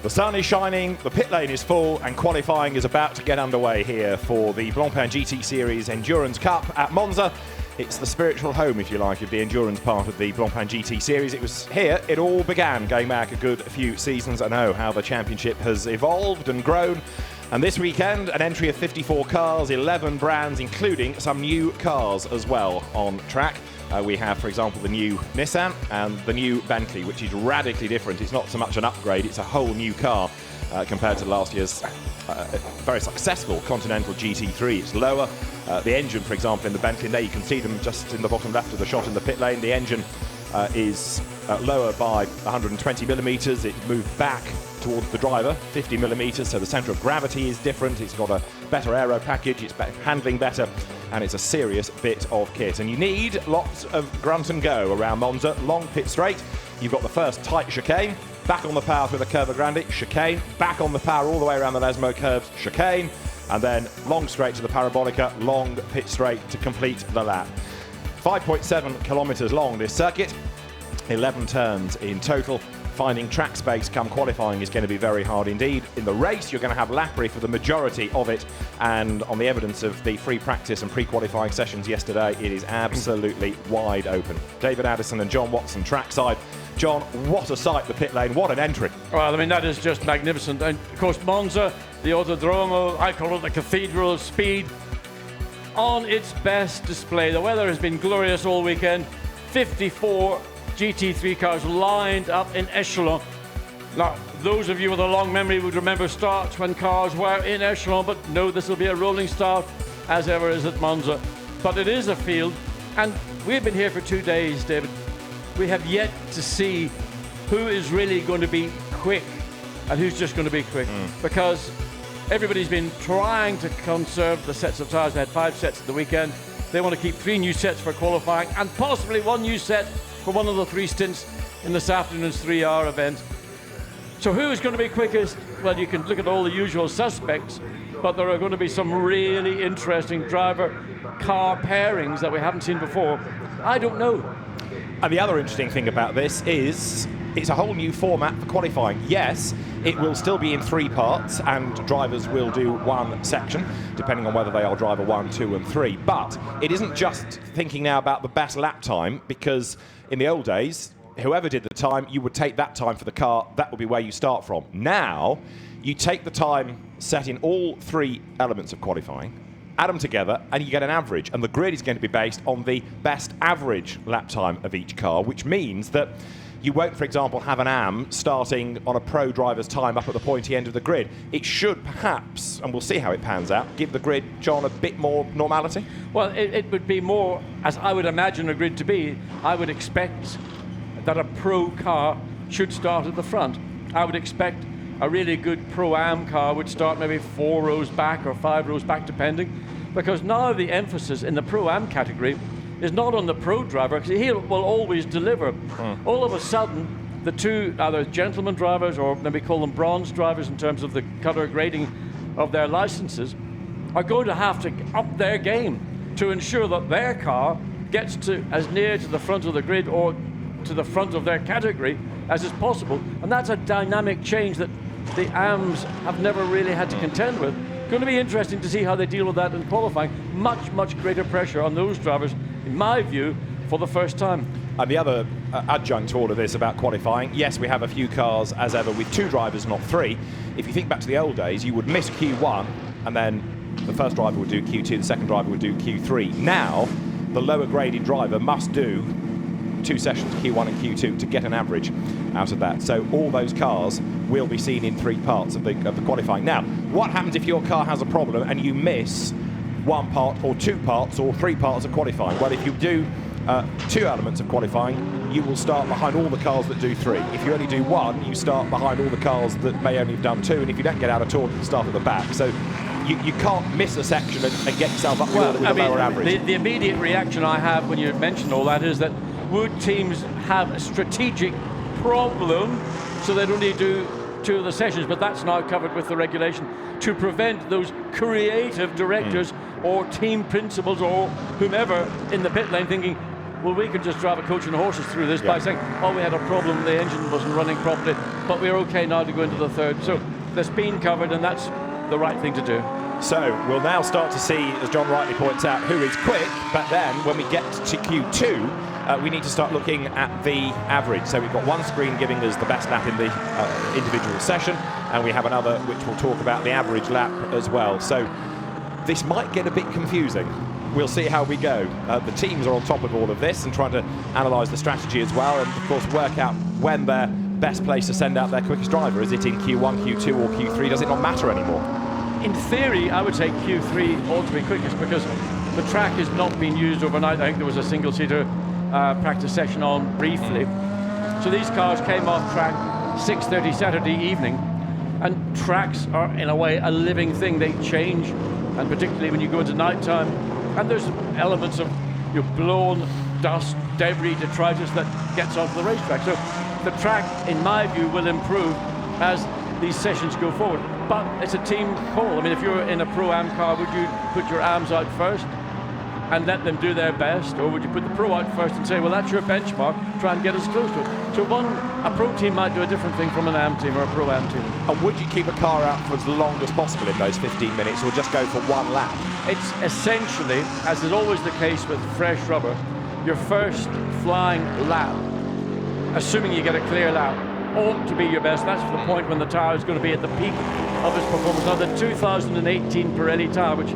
The sun is shining, the pit lane is full, and qualifying is about to get underway here for the Blancpain GT Series Endurance Cup at Monza. It's the spiritual home, if you like, of the endurance part of the Blancpain GT Series. It was here it all began, going back a good few seasons. I know how the championship has evolved and grown. And this weekend, an entry of 54 cars, 11 brands, including some new cars as well on track. We have, for example, the new Nissan and the new Bentley, which is radically different. It's not so much an upgrade, it's a whole new car compared to last year's very successful Continental GT3. It's lower. The engine, for example, in the Bentley, and there you can see them just in the bottom left of the shot in the pit lane. The engine is lower by 120 millimeters. It moved back towards the driver, 50 millimeters, so the center of gravity is different. It's got a better aero package, it's handling better, and it's a serious bit of kit. And you need lots of grunt and go around Monza. Long pit straight, you've got the first tight chicane, back on the power through the Curva Grande, chicane, back on the power all the way around the NISMO curves, chicane, and then long straight to the Parabolica, long pit straight to complete the lap. 5.7 kilometers long this circuit, 11 turns in total. Finding track space come qualifying is going to be very hard indeed. In the race, you're going to have Lapri for the majority of it, and on the evidence of the free practice and pre-qualifying sessions yesterday, it is absolutely wide open. David Addison and John Watson trackside. John, what a sight, the pit lane, what an entry. Well, I mean, that is just magnificent. And of course, Monza, the Autodromo, I call it the Cathedral of Speed, on its best display. The weather has been glorious all weekend. 54 GT3 cars lined up in echelon. Now, those of you with a long memory would remember starts when cars were in echelon, but no, this will be a rolling start, as ever is at Monza. But it is a field, and we've been here for 2 days, David. We have yet to see who is really going to be quick and who's just going to be quick, because everybody's been trying to conserve the sets of tyres. They had 5 sets at the weekend. They want to keep 3 new sets for qualifying and possibly 1 new set for one of the 3 stints in this afternoon's 3-hour event. So who is going to be quickest? Well, you can look at all the usual suspects, but there are going to be some really interesting driver-car pairings that we haven't seen before. I don't know. And the other interesting thing about this is it's a whole new format for qualifying. Yes, it will still be in 3 parts, and drivers will do 1 section, depending on whether they are driver 1, 2, and 3. But it isn't just thinking now about the best lap time, because in the old days, whoever did the time, you would take that time for the car. That would be where you start from. Now, you take the time set in all 3 elements of qualifying, add them together, and you get an average. And the grid is going to be based on the best average lap time of each car, which means that you won't, for example, have an AM starting on a pro driver's time up at the pointy end of the grid. It should perhaps, and we'll see how it pans out, give the grid, John, a bit more normality? Well, it would be more, as I would imagine a grid to be. I would expect that a pro car should start at the front. I would expect a really good Pro-Am car would start maybe 4 rows back or 5 rows back, depending, because now the emphasis in the Pro-Am category is not on the pro driver, because he will always deliver. All of a sudden, the 2 either gentleman drivers, or maybe call them bronze drivers in terms of the color grading of their licenses, are going to have to up their game to ensure that their car gets to as near to the front of the grid or to the front of their category as is possible. And that's a dynamic change that the AMs have never really had to contend with. Going to be interesting to see how they deal with that in qualifying. Much, much greater pressure on those drivers, in my view, for the first time. And the other adjunct to all of this about qualifying, yes, we have a few cars as ever with 2 drivers, not 3. If you think back to the old days, you would miss Q1, and then the first driver would do Q2, the second driver would do Q3. Now, the lower graded driver must do 2 sessions, Q1 and Q2, to get an average out of that. So all those cars will be seen in 3 parts of the qualifying. Now, what happens if your car has a problem and you miss 1 part or 2 parts or 3 parts of qualifying? Well, if you do 2 elements of qualifying, you will start behind all the cars that do 3. If you only do 1, you start behind all the cars that may only have done 2, and if you don't get out at all, you start at the back. So you can't miss a section and get yourself up with a lower average. The immediate reaction I have when you mention all that is that would teams have a strategic problem so they'd only do 2 of the sessions, but that's now covered with the regulation to prevent those creative directors or team principals or whomever in the pit lane thinking, well, we could just drive a coach and horses through this by saying, oh, we had a problem, the engine wasn't running properly, but we're okay now to go into the third. So that's been covered, and that's the right thing to do. So we'll now start to see, as John rightly points out, who is quick, but then when we get to Q2, we need to start looking at the average. So we've got one screen giving us the best lap in the individual session, and we have another which will talk about the average lap as well. So this might get a bit confusing. We'll see how we go. The teams are on top of all of this and trying to analyse the strategy as well, and of course work out when they're best place to send out their quickest driver. Is it in Q1, Q2 or Q3? Does it not matter anymore? In theory, I would say Q3 ought to be quickest because the track has not been used overnight. I think there was a single-seater practice session on briefly. So these cars came off track 6:30 Saturday evening, and tracks are, in a way, a living thing. They change, and particularly when you go into nighttime, and there's elements of blown dust, debris, detritus that gets onto the racetrack. So the track, in my view, will improve as these sessions go forward. But it's a team call. I mean, if you're in a Pro-Am car, would you put your AMs out first and let them do their best? Or would you put the Pro out first and say, well, that's your benchmark, try and get us close to it? So a Pro team might do a different thing from an AM team or a Pro-Am team. And would you keep a car out for as long as possible in those 15 minutes, or just go for one lap? It's essentially, as is always the case with fresh rubber, your first flying lap, assuming you get a clear lap, ought to be your best. That's the point when the tyre is going to be at the peak of its performance. Now, the 2018 Pirelli tyre, which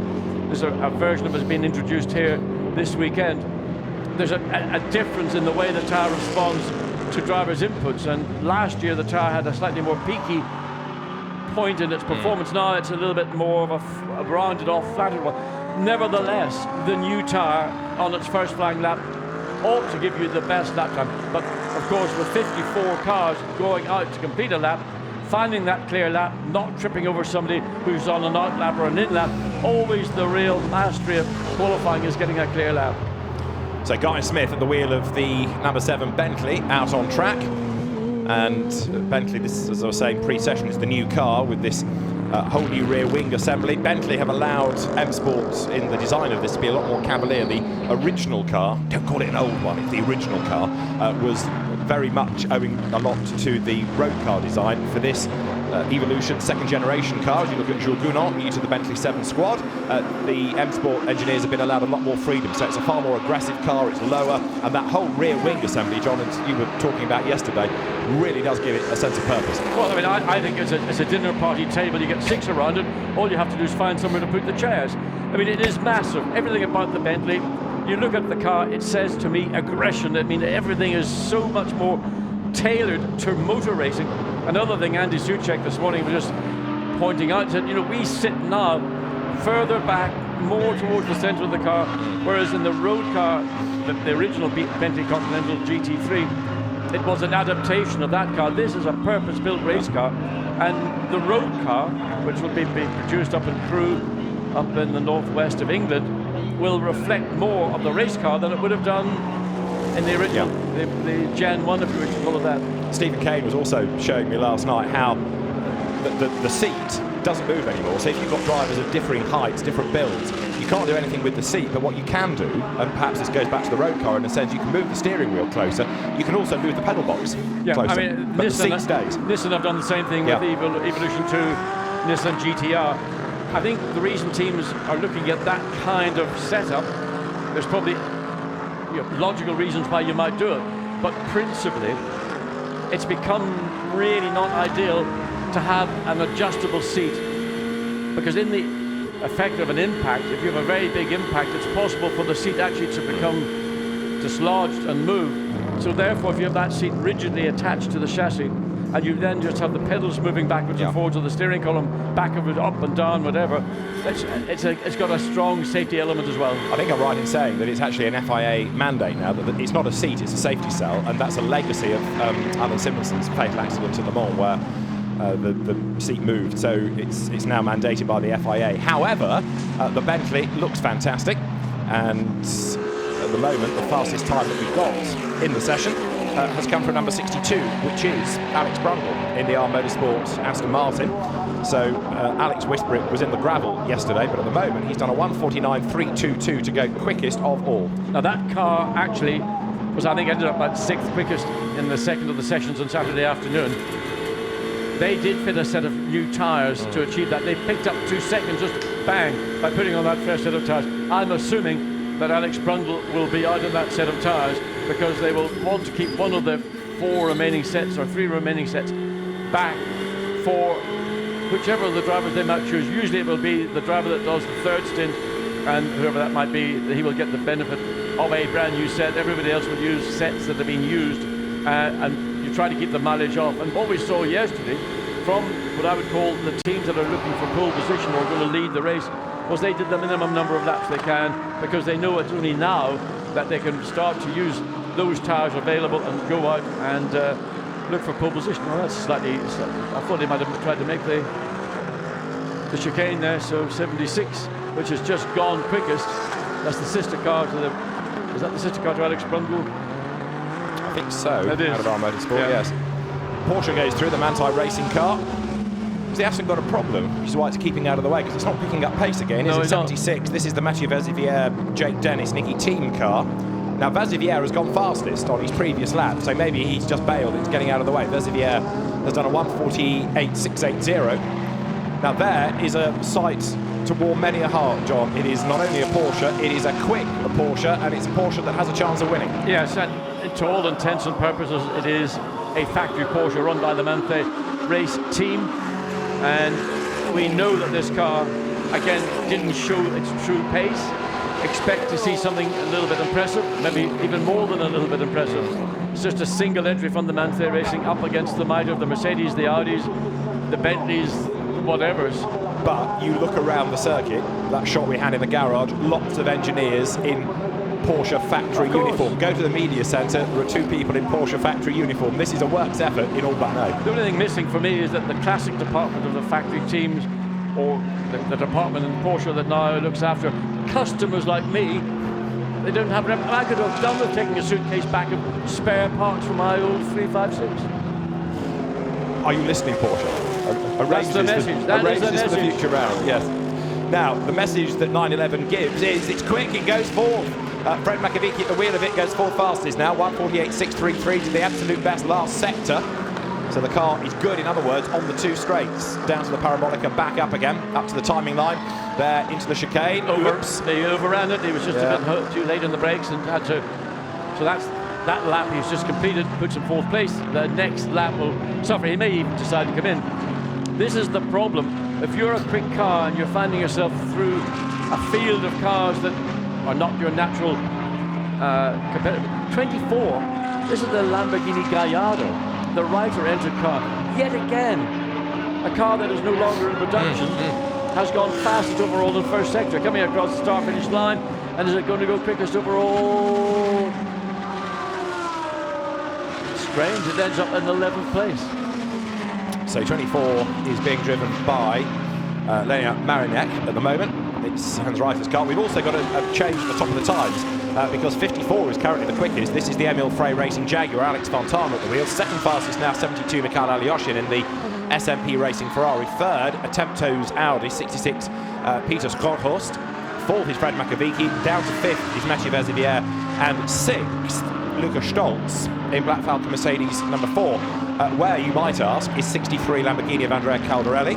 is a version of has been introduced here this weekend, there's a difference in the way the tyre responds to drivers' inputs. And last year, the tyre had a slightly more peaky point in its performance. Now it's a little bit more of a rounded off, flattened one. Nevertheless, the new tyre on its first flying lap ought to give you the best lap time. But of course, with 54 cars going out to complete a lap, finding that clear lap, not tripping over somebody who's on an out lap or an in lap, always the real mastery of qualifying is getting a clear lap. So Guy Smith at the wheel of the number 7 Bentley out on track. And Bentley, this, as I was saying pre-session, is the new car with this whole new rear wing assembly. Bentley have allowed M Sport in the design of this to be a lot more cavalier. The original car, don't call it an old one, it's the original car, was very much owing a lot to the road car design. For this Evolution second generation car, as you look at Jules Gounod, new to the Bentley 7 squad, the M Sport engineers have been allowed a lot more freedom, so it's a far more aggressive car, it's lower, and that whole rear wing assembly, John, as you were talking about yesterday, really does give it a sense of purpose. Well, I mean, I think it's a dinner party table. You get 6 around it, all you have to do is find somewhere to put the chairs. I mean, it is massive. Everything about the Bentley, you look at the car, it says to me aggression. I mean, everything is so much more tailored to motor racing. Another thing Andy Suchek this morning was just pointing out, said, we sit now further back, more towards the centre of the car, whereas in the road car, the original Bentley Continental GT3, it was an adaptation of that car. This is a purpose-built race car, and the road car, which will be produced up in Crewe, up in the northwest of England, will reflect more of the race car than it would have done in the original, the Gen 1, if you wish to call it that. Stephen Kane was also showing me last night how the seat doesn't move anymore. So if you've got drivers of differing heights, different builds, you can't do anything with the seat, but what you can do, and perhaps this goes back to the road car in a sense, you can move the steering wheel closer, you can also move the pedal box closer, I mean, but the seat stays. Nissan have done the same thing with the Evolution 2 Nissan GT-R. I think the reason teams are looking at that kind of setup, there's probably logical reasons why you might do it, but principally it's become really not ideal to have an adjustable seat, because in the effect of an impact, if you have a very big impact, it's possible for the seat actually to become dislodged and move. So therefore, if you have that seat rigidly attached to the chassis, and you then just have the pedals moving backwards and forwards of the steering column, back of it, up and down, whatever, it's got a strong safety element as well. I think I'm right in saying that it's actually an FIA mandate now, that it's not a seat, it's a safety cell, and that's a legacy of Alan Simonson's fatal accident at Le Mans, where the seat moved, so it's now mandated by the FIA. However, the Bentley looks fantastic, and at the moment, the fastest time that we've got in the session has come from number 62, which is Alex Brundle in the NISMO MOtorsports Aston Martin. So Alex Wisbrick was in the gravel yesterday, but at the moment he's done a 1:49.322 to go quickest of all. Now that car actually was, I think, ended up about 6th quickest in the second of the sessions on Saturday afternoon. They did fit a set of new tyres to achieve that. They picked up 2 seconds, just bang, by putting on that fresh set of tyres. I'm assuming that Alex Brundle will be out of that set of tyres because they will want to keep one of the 4 remaining sets or 3 remaining sets back for whichever of the drivers they might choose. Usually it will be the driver that does the 3rd stint, and whoever that might be, he will get the benefit of a brand new set. Everybody else will use sets that have been used, and you try to keep the mileage off. And what we saw yesterday from what I would call the teams that are looking for pole position or going to lead the race was they did the minimum number of laps they can, because they know it's only now that they can start to use those tyres available and go out and look for pole position. Well, that's slightly, I thought they might have tried to make the chicane there, so 76, which has just gone quickest. That's the sister car to is that the sister car to Alex Brundle? I think so, it is. Out of our motorsport, Yeah. yes. Porsche goes through the Manthey racing car. He hasn't got a problem, which is why it's keeping out of the way, because it's not picking up pace again. No, It's at 76. This is the Mathieu Vazivière, Jake Dennis, Nicky team car. Now, Vazivière has gone fastest on his previous lap, so maybe he's just bailed. It's getting out of the way. Vazivière has done a 1:48.680. Now, there is a sight to warm many a heart, John. It is not only a Porsche, it is a quick Porsche, and it's a Porsche that has a chance of winning. Yes, and to all intents and purposes, it is a factory Porsche run by the Manthey race team. And we know that this car, again, didn't show its true pace. Expect to see something a little bit impressive, maybe even more than a little bit impressive. It's just a single entry from the Manthey Racing up against the might of the Mercedes, the Audis, the Bentleys, whatevers. But you look around the circuit, that shot we had in the garage, lots of engineers in Porsche factory uniform. Go to the media centre, there are 2 people in Porsche factory uniform. This is a works effort in all but no. The only thing missing for me is that the classic department of the factory teams, or the department in Porsche that now looks after customers like me, they don't have. I could have done with taking a suitcase back of spare parts from my old 356. Are you listening, Porsche? That's the message. That is the this for the message. future round, yes. Now, the message that 911 gives is it's quick, it goes forth. Fred Makovic at the wheel of it goes forth fastest now, 1:48.633 to the absolute best last sector. So the car is good, in other words, on the 2 straights. Down to the parabolic and back up again, up to the timing line. There, into the chicane. Oops. They overran it. He was just a bit too late on the brakes and had to. So that lap he's just completed, puts him 4th place. The next lap will suffer. He may even decide to come in. This is the problem. If you're a quick car and you're finding yourself through a field of cars that are not your natural competitor. 24. This is the Lamborghini Gallardo, the Writer-entered car. Yet again, a car that is no longer in production has gone fastest overall in the 1st sector, coming across the start-finish line. And is it going to go quickest overall? Strange, it ends up in 11th place. So 24 is being driven by Lenia Marinek at the moment. It's Hans Reiffer's car. We've also got a change at the top of the times because 54 is currently the quickest. This is the Emil Frey Racing Jaguar, Alex Fontana at the wheel. 2nd fastest now, 72, Mikhail Alyoshin in the SMP Racing Ferrari. 3rd, Attempto's Audi, 66, Peter Schrothorst. 4th is Fred Makovic. Down to 5th is Mathieu Vazivière. And 6th, Luca Stolz in Black Falcon Mercedes number 4. Where, you might ask, is 63 Lamborghini of Andrea Caldarelli.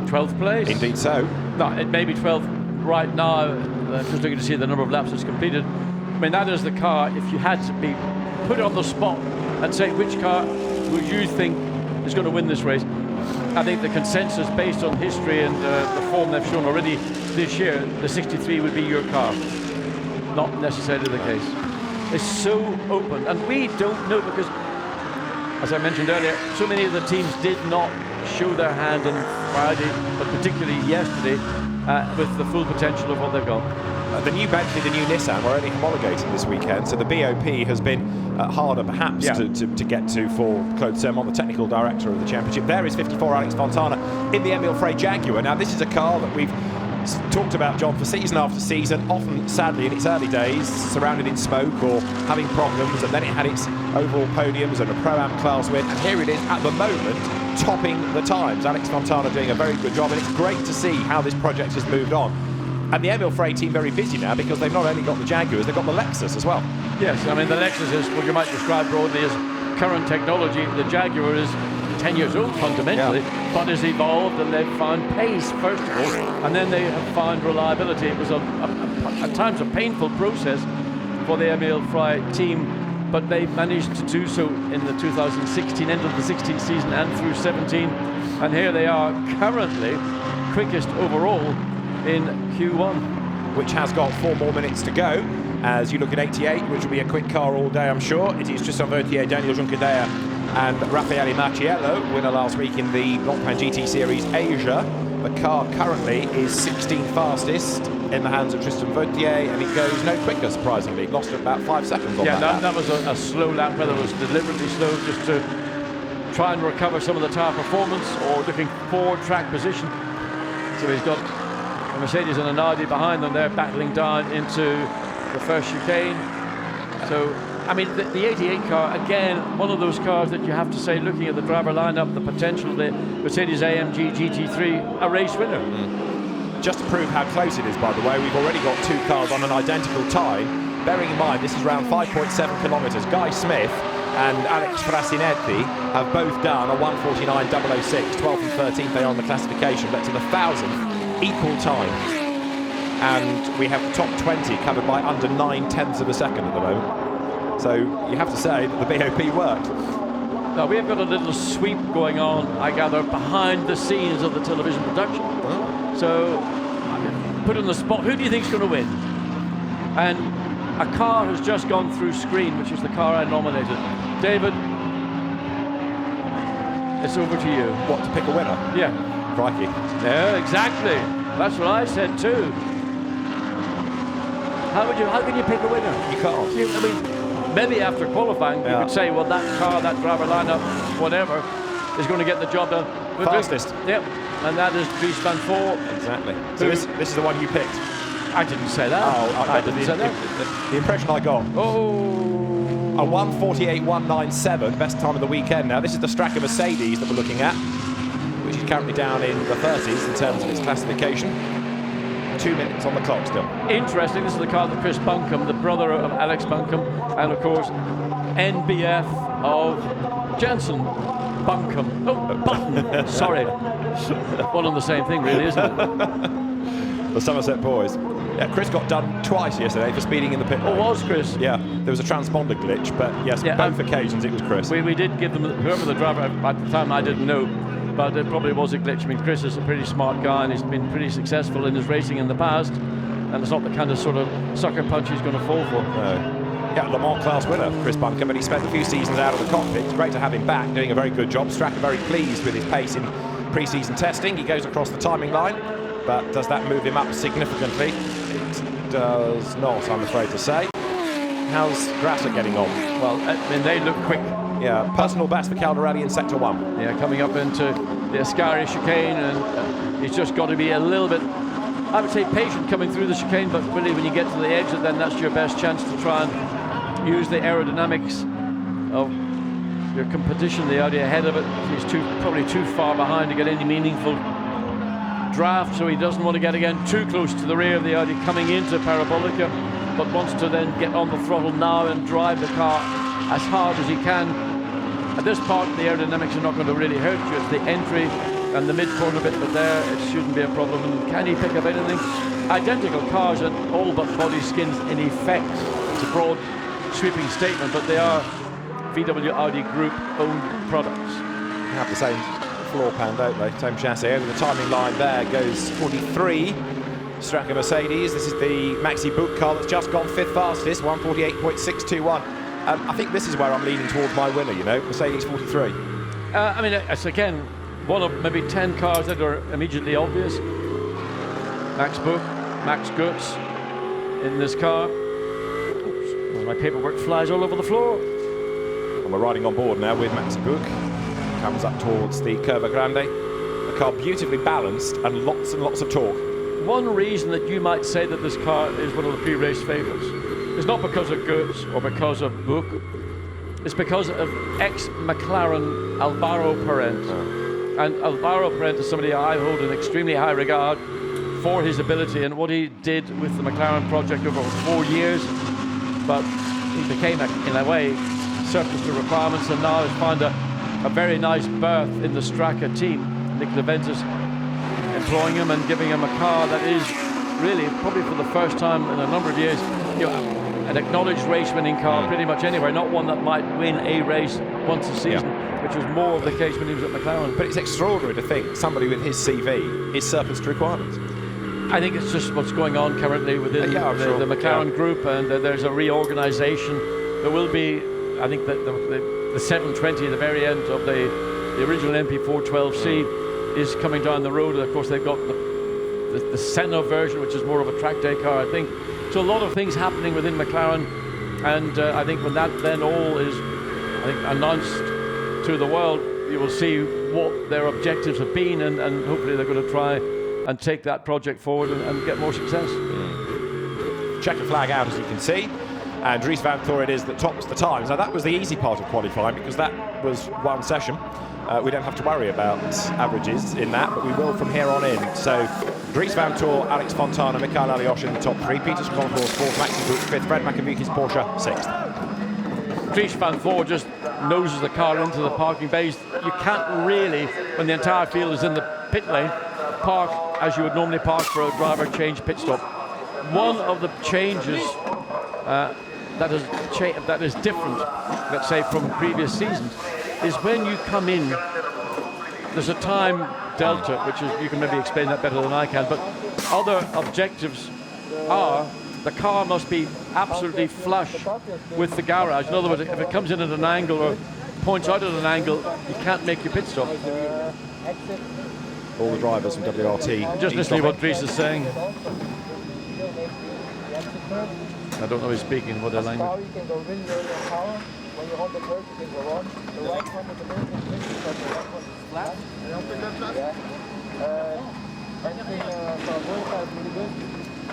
12th place. Indeed so. No, it may be 12th right now. Just looking to see the number of laps it's completed. I mean, that is the car, if you had to be put on the spot and say which car would you think is going to win this race, I think the consensus based on history and the form they've shown already this year, the 63 would be your car. Not necessarily the case. It's so open, and we don't know because, as I mentioned earlier, so many of the teams did not show their hand on Friday, but particularly yesterday, with the full potential of what they've got. The new Bentley, the new Nissan were only homologated this weekend, so the BOP has been harder perhaps to get to for Claude Sermon, the technical director of the championship. There is 54 Alex Fontana in the Emil Frey Jaguar. Now this is a car that we've talked about, John, for season after season, often, sadly, in its early days, surrounded in smoke or having problems, and then it had its overall podiums and a Pro-Am class win, and here it is at the moment, topping the times. Alex Fontana doing a very good job, and it's great to see how this project has moved on. And the Emil Frey team very busy now because they've not only got the Jaguars, they've got the Lexus as well. Yes, I mean, the Lexus is what you might describe broadly as current technology. The Jaguar is 10 years old fundamentally, but has evolved, and they've found pace first of all, and then they have found reliability. It was at times a painful process for the Emil Frey team, but they managed to do so in the 2016 end of the 16th season and through 17, and here they are currently quickest overall in Q1, which has got 4 more minutes to go. As you look at 88, which will be a quick car all day, I'm sure. It is Tristan Vautier, Daniel Junqueira and Raffaele Marciello, winner last week in the Blancpain GT Series Asia. The car currently is 16th fastest in the hands of Tristan Vautier, and it goes no quicker, surprisingly. Lost about 5 seconds on that was a slow lap, whether it was deliberately slow just to try and recover some of the tyre performance or looking forward track position. So he's got a Mercedes and an Audi behind them. They're battling down into the first chicane. So, I mean, the 88 car, again, one of those cars that you have to say, looking at the driver lineup, the potential, the Mercedes-AMG GT3, a race winner. Just to prove how close it is, by the way, we've already got 2 cars on an identical time. Bearing in mind, this is around 5.7 kilometres. Guy Smith and Alex Frasinetti have both done a 1:49.006, 12th and 13th they are on the classification, but to the 1,000th equal time. And we have the top 20 covered by under 9/10 of a second at the moment. So you have to say that the BOP worked. Now we have got a little sweep going on, I gather, behind the scenes of the television production. So put on the spot, who do you think is going to win? And a car has just gone through screen, which is the car I nominated. David, it's over to you. What, to pick a winner? Yeah. Crikey. Yeah, exactly. That's what I said too. How can you pick a winner? You can't. I mean, maybe after qualifying, you could say, well, that car, that driver lineup, whatever, is going to get the job done. Fastest. Yep. And that is Dries Van Voort. Exactly. So this is the one you picked? I didn't say that. Oh, I didn't say that. The impression I got. Oh. A 1:48.197, best time of the weekend now. This is the Stracker Mercedes that we're looking at, which is currently down in the 30s in terms of its classification. 2 minutes on the clock still. Interesting, this is the car that Chris Buncombe, the brother of Alex Buncombe, and of course, NBF of Jensen Buncombe. Oh, Button, sorry. One and the same thing, really, isn't it? The Somerset boys. Yeah, Chris got done twice yesterday for speeding in the pit lane. Oh, was Chris? Yeah, there was a transponder glitch, but yes, both occasions it was Chris. We did give them, whoever the driver, at the time I didn't know, but it probably was a glitch. I mean, Chris is a pretty smart guy and he's been pretty successful in his racing in the past, and it's not the kind of sort of sucker punch he's going to fall for. No. Yeah, Le Mans class winner, Chris Buncombe, but he spent a few seasons out of the cockpit. It's great to have him back, doing a very good job. Stracker very pleased with his pace in pre-season testing. He goes across the timing line, but does that move him up significantly? It does not, I'm afraid to say. How's Grasser getting on? Well, I mean, they look quick. Yeah, personal best for Calderelli in Sector 1. Yeah, coming up into the Ascari chicane, and he's just got to be a little bit, I would say, patient coming through the chicane, but really when you get to the exit, then that's your best chance to try and use the aerodynamics of your competition, the Audi ahead of it. He's probably too far behind to get any meaningful draft, so he doesn't want to get again too close to the rear of the Audi coming into Parabolica, but wants to then get on the throttle now and drive the car as hard as he can. At this part, the aerodynamics are not going to really hurt you. It's the entry and the mid-corner bit, but there it shouldn't be a problem. And can he pick up anything? Identical cars and all but body skins in effect. It's a broad sweeping statement, but they are VW Audi Group owned products. They have the same floor pan, don't they? Same chassis. Over the timing line there goes 43. Stracker Mercedes. This is the Maxi Book car that's just gone 5th fastest, 1:48.621. I think this is where I'm leaning towards my winner, you know, Mercedes 43. I mean, it's again one of maybe 10 cars that are immediately obvious. Max Book, Max Goetz in this car. Oops, my paperwork flies all over the floor. And we're riding on board now with Maxi Book. Comes up towards the Curva Grande. The car beautifully balanced and lots of torque. one reason that you might say that this car is one of the pre-race favourites is not because of Goetz or because of Buch. It's because of ex-McLaren Alvaro Parent. And Alvaro Parent is somebody I hold in extremely high regard for his ability and what he did with the McLaren project over 4 years. But he became, in a way, surplus to requirements, and now has found a very nice berth in the Straka team. Nick Leventis employing him and giving him a car that is really, probably for the first time in a number of years, you know, an acknowledged race-winning car pretty much anywhere, not one that might win a race once a season, which was more of the case when he was at McLaren. But it's extraordinary to think somebody with his CV is surplus to requirements. I think it's just what's going on currently within the McLaren group, and there's a reorganisation. There will be, I think, the 720 at the very end of the original MP412C is coming down the road. Of course, they've got the Senna version, which is more of a track day car, I think. So a lot of things happening within McLaren, and I think when that then all is, I think, announced to the world, you will see what their objectives have been, and hopefully they're going to try and take that project forward and get more success. Checker flag out, as you can see, and Dries van Thor it is that tops the times. Now that was the easy part of qualifying because that was one session. We don't have to worry about averages in that, but we will from here on in. So Dries van Thor, Alex Fontana, Mikael Alyoshin in the top three, Peter Skonfors fourth, Maxi Buch fifth, Fred Macavicki's Porsche sixth. Dries van Thor just noses the car into the parking bays. You can't really, when the entire field is in the pit lane, park as you would normally park for a driver change pit stop. One of the changes that is different, let's say, from previous seasons, is when you come in, there's a time delta, which is, you can maybe explain that better than I can, but other objectives are the car must be absolutely flush with the garage. In other words, if it comes in at an angle or points out at an angle, you can't make your pit stop. All the drivers from WRT. Just listening to what Dries is saying. I don't know if he's speaking what their language. When you hold the brake, you can go on. The right one with the brake is flat. Everything for Volta is really good.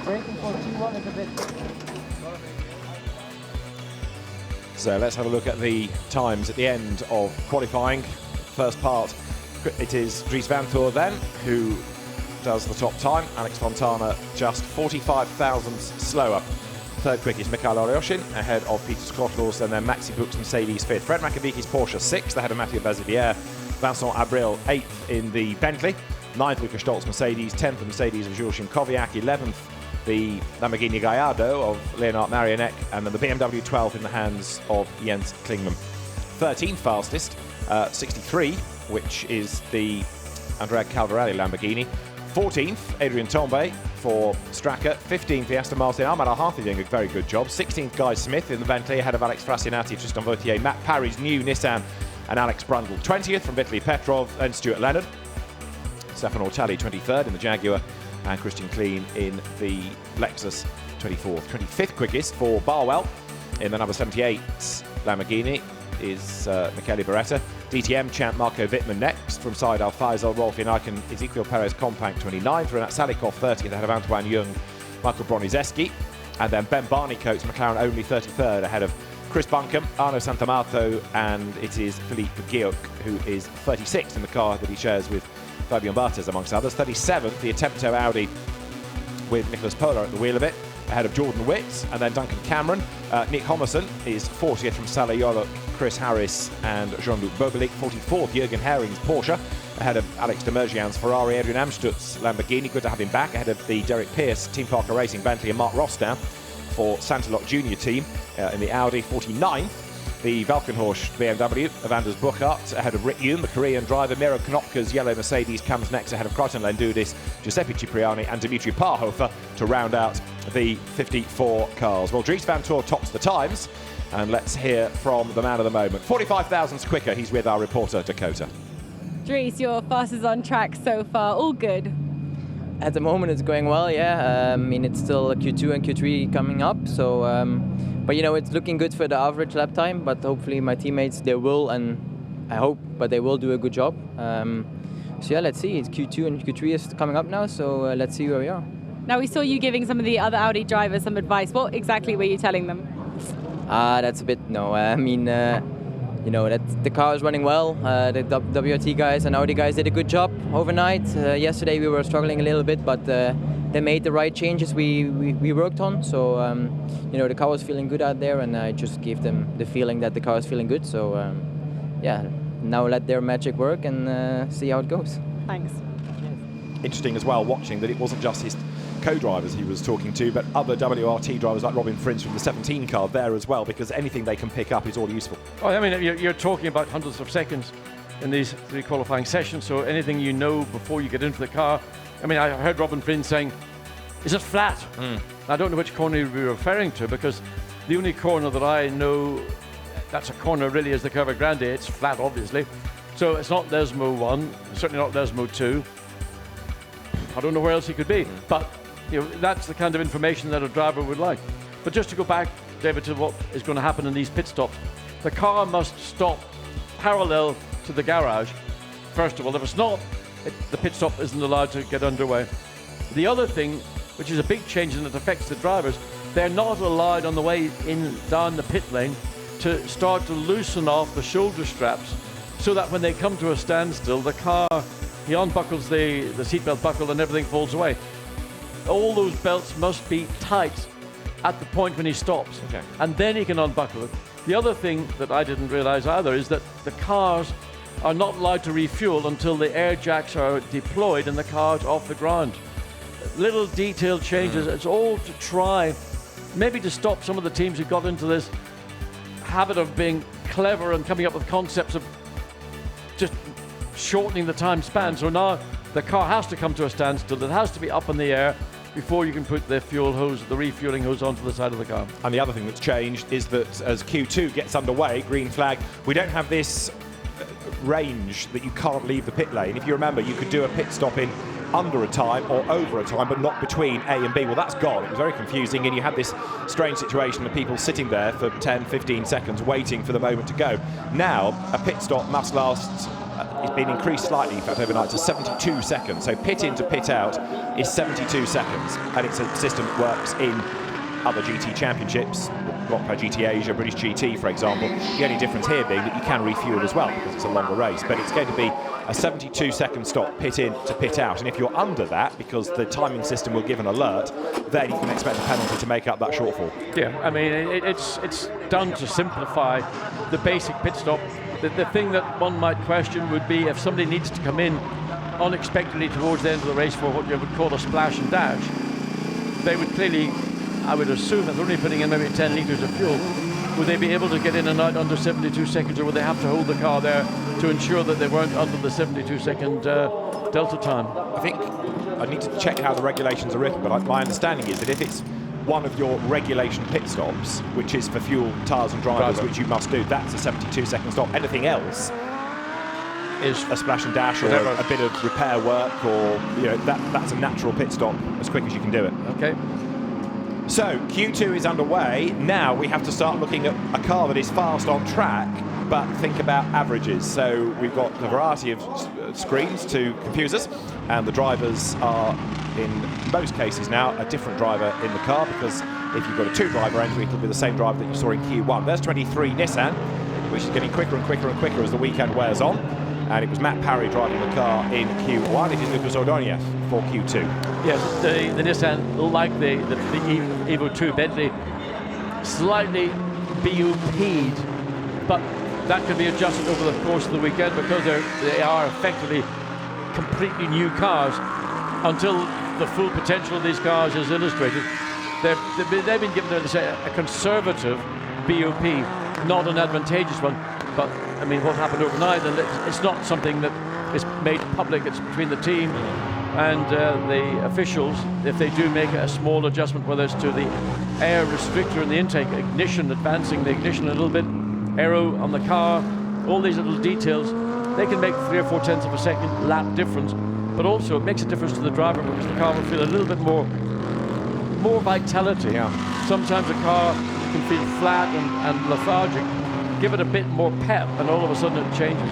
Braking for T1 is a bit. So let's have a look at the times at the end of qualifying. First part, it is Dries van Thor then who does the top time. Alex Fontana just 45 thousandths slower. Third quickest, Mikael Alyoshin, ahead of Peter Skonfors, and then Maxi Buch's Mercedes fifth. Fred Macavicki's Porsche sixth, ahead of Mathieu Bazivière. Vincent Abril eighth in the Bentley. Ninth, Lukas Stolz Mercedes. 10th, the Mercedes of Joachim Kowiak. 11th, the Lamborghini Gallardo of Leonard Marianek, and then the BMW 12 in the hands of Jens Klingman. 13th fastest, 63, which is the Andrea Caldarelli Lamborghini. 14th, Adrian Tombe for Straka. 15th, the Aston Martin. Ahmad Al-Hathi doing a very good job. 16th, Guy Smith in the Bentley, ahead of Alex Frassinati, Tristan Vautier, Matt Parry's new Nissan, and Alex Brundle. 20th from Vitaly Petrov and Stuart Leonard. Stefan Ortali 23rd in the Jaguar, and Christian Kleen in the Lexus 24th. 25th quickest for Barwell in the number 78 Lamborghini is Michele Beretta. DTM champ Marco Wittmann next from Said Al Faisal, Rolf Icon, Ezequiel Perez Compact 29th, Renat Salikov 30th ahead of Antoine Jung, Michael Bronizeski, and then Ben Barney-Coates, McLaren only 33rd ahead of Chris Buncombe, Arno Santamato, and it is Philippe Guillauc who is 36th in the car that he shares with Fabian Barthez amongst others. 37th, the Attempto Audi with Nicholas Polar at the wheel of it, ahead of Jordan Witt, and then Duncan Cameron. Nick Homerson is 40th from Salah Yolok, Chris Harris and Jean-Luc Bobelik. 44th, Jürgen Herring's Porsche, ahead of Alex Demergian's Ferrari. Adrian Amstutz Lamborghini, good to have him back, ahead of the Derek Pierce Team Parker Racing Bentley, and Mark Rosstown for Santalot Junior team in the Audi. 49th, the Valkenhorst BMW of Anders Buchart, ahead of Rick Yoon, the Korean driver. Miro Konopka's yellow Mercedes comes next, ahead of Crichton Lendudis, Giuseppe Cipriani and Dimitri Parhofer to round out the 54 cars. Well, Dries van Thor tops the times, and let's hear from the man of the moment. 45 thousandths quicker, he's with our reporter Dakota. Dries, your fastest on track so far, all good? At the moment it's going well, yeah. I mean, it's still Q2 and Q3 coming up, so but you know, it's looking good for the average lap time, but hopefully my teammates, they will, and I hope, but they will do a good job. So yeah, let's see. It's Q2 and Q3 is coming up now, so let's see where we are. Now, we saw you giving some of the other Audi drivers some advice. What exactly were you telling them? That's a bit, no, I mean, you know, that the car is running well. The WRT guys and Audi guys did a good job overnight. Yesterday we were struggling a little bit, but they made the right changes we worked on. So, you know, the car was feeling good out there, and I just gave them the feeling that the car is feeling good. So, yeah, now let their magic work and see how it goes. Thanks. Interesting as well, watching that it wasn't just his co-drivers he was talking to, but other WRT drivers like Robin Frins from the 17 car there as well, because anything they can pick up is all useful. Oh, I mean, you're talking about hundreds of seconds in these 3 qualifying sessions, so anything you know before you get into the car. I mean, I heard Robin Frins saying, is it flat? I don't know which corner you'd be referring to, because the only corner that I know that's a corner really is the Curva Grande. It's flat, obviously. So it's not NISMO 1, certainly not NISMO 2. I don't know where else he could be, but you know, that's the kind of information that a driver would like. But just to go back, David, to what is going to happen in these pit stops, the car must stop parallel to the garage. First of all, if it's not, the pit stop isn't allowed to get underway. The other thing, which is a big change and it affects the drivers, they're not allowed on the way in down the pit lane to start to loosen off the shoulder straps, so that when they come to a standstill, the car, he unbuckles the seatbelt buckle and everything falls away. All those belts must be tight at the point when he stops, and then he can unbuckle it. The other thing that I didn't realize either is that the cars are not allowed to refuel until the air jacks are deployed and the car's off the ground. Little detailed changes, it's all to try, maybe to stop some of the teams who got into this habit of being clever and coming up with concepts of just shortening the time span. So now the car has to come to a standstill. It has to be up in the air before you can put the fuel hose, the refueling hose, onto the side of the car. And the other thing that's changed is that as Q2 gets underway, green flag, we don't have this range that you can't leave the pit lane. If you remember, you could do a pit stop in under a time or over a time, but not between A and B. Well, that's gone. It was very confusing, and you had this strange situation of people sitting there for 10, 15 seconds waiting for the moment to go. Now, a pit stop must last, it's been increased slightly, in fact, overnight to 72 seconds. So pit in to pit out is 72 seconds, and it's a system that works in other GT championships, Blancpain GT Asia, British GT, for example. The only difference here being that you can refuel as well because it's a longer race, but it's going to be a 72-second stop, pit in to pit out. And if you're under that, because the timing system will give an alert, then you can expect a penalty to make up that shortfall. Yeah, I mean, it's done to simplify the basic pit stop. The thing that one might question would be if somebody needs to come in unexpectedly towards the end of the race for what you would call a splash and dash, they would clearly, I would assume, if they're only putting in maybe 10 litres of fuel, would they be able to get in and out under 72 seconds, or would they have to hold the car there to ensure that they weren't under the 72-second delta time? I think I need to check how the regulations are written, but my understanding is that if it's one of your regulation pit stops, which is for fuel, tyres and drivers, which you must do, that's a 72-second stop. Anything else is a splash and dash or a bit of repair work, or that's a natural pit stop as quick as you can do it. Okay. So Q2 is underway. Now we have to start looking at a car that is fast on track, but think about averages. So we've got a variety of screens to confuse us, and the drivers are, in most cases now, a different driver in the car, because if you've got a 2-driver entry, it'll be the same driver that you saw in Q1. There's 23 Nissan, which is getting quicker and quicker and quicker as the weekend wears on. And it was Matt Parry driving the car in Q1. It is Lucas Ordóñez for Q2. Yes, the Nissan, like the Evo 2 Bentley, slightly BUP'd, but that can be adjusted over the course of the weekend because they are effectively completely new cars until the full potential of these cars is illustrated. They've been given a conservative BUP, not an advantageous one. But I mean, what happened overnight, and it's not something that is made public. It's between the team and the officials. If they do make a small adjustment, whether it's to the air restrictor in the intake, ignition, advancing the ignition a little bit, aero on the car, all these little details, they can make 3 or 4 tenths of a second lap difference. But also, it makes a difference to the driver because the car will feel a little bit more vitality. Yeah. Sometimes a car can feel flat and lethargic. Give it a bit more pep, and all of a sudden it changes.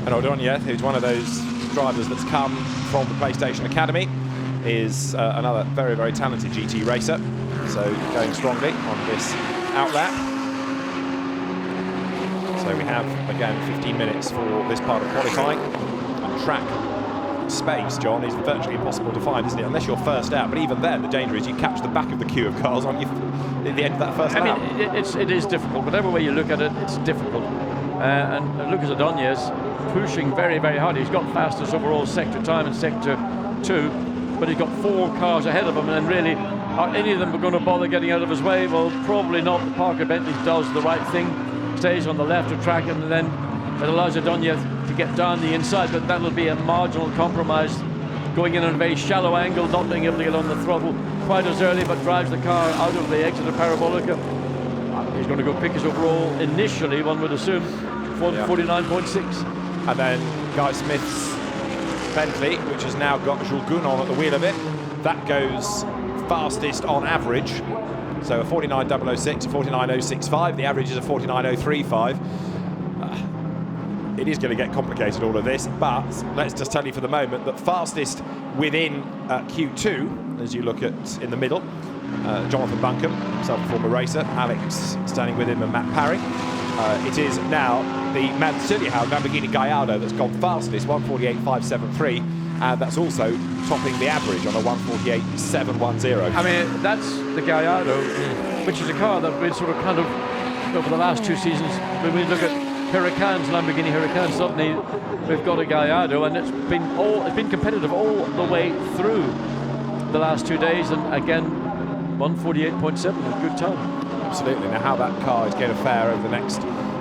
And Ordóñez, who's one of those drivers that's come from the PlayStation Academy, is another very, very talented GT racer. So going strongly on this outlap. So we have, again, 15 minutes for this part of qualifying. And track space, John, is virtually impossible to find, isn't it? Unless you're first out. But even then, the danger is you catch the back of the queue of cars on you at the end of that first lap. I mean, it is difficult. Whatever way you look at it, it's difficult. And Lucas Ordóñez pushing very, very hard. He's got fastest overall sector time in sector 2, but he's got 4 cars ahead of him, and really, are any of them going to bother getting out of his way? Well, probably not. The Parker Bentley does the right thing, stays on the left of track, and then it allows Ordóñez to get down the inside, but that'll be a marginal compromise, going in on a very shallow angle, not being able to get on the throttle quite as early, but drives the car out of the exit of Parabolica. He's going to go pick his overall initially, one would assume, 49.6. And then Guy Smith's Bentley, which has now got Jules Gounon at the wheel of it, that goes fastest on average. So a 49.006, a 49.065. The average is a 49.035. It is going to get complicated, all of this, but let's just tell you for the moment that fastest within Q2, as you look at in the middle, Jonathan Buncombe, himself a former racer, Alex standing with him, and Matt Parry. It is now the Mansiliao Lamborghini Gallardo that's gone fastest, 148.573, and that's also topping the average on a 148.710. I mean, that's the Gallardo, which is a car that we've sort of kind of, over the last 2 seasons, when we look at Hurricanes, Lamborghini Hurricanes, suddenly we've got a Gallardo, and it's been competitive all the way through the last 2 days, and again, 148.7, a good time. Absolutely. Now, how that car is going to fare over the next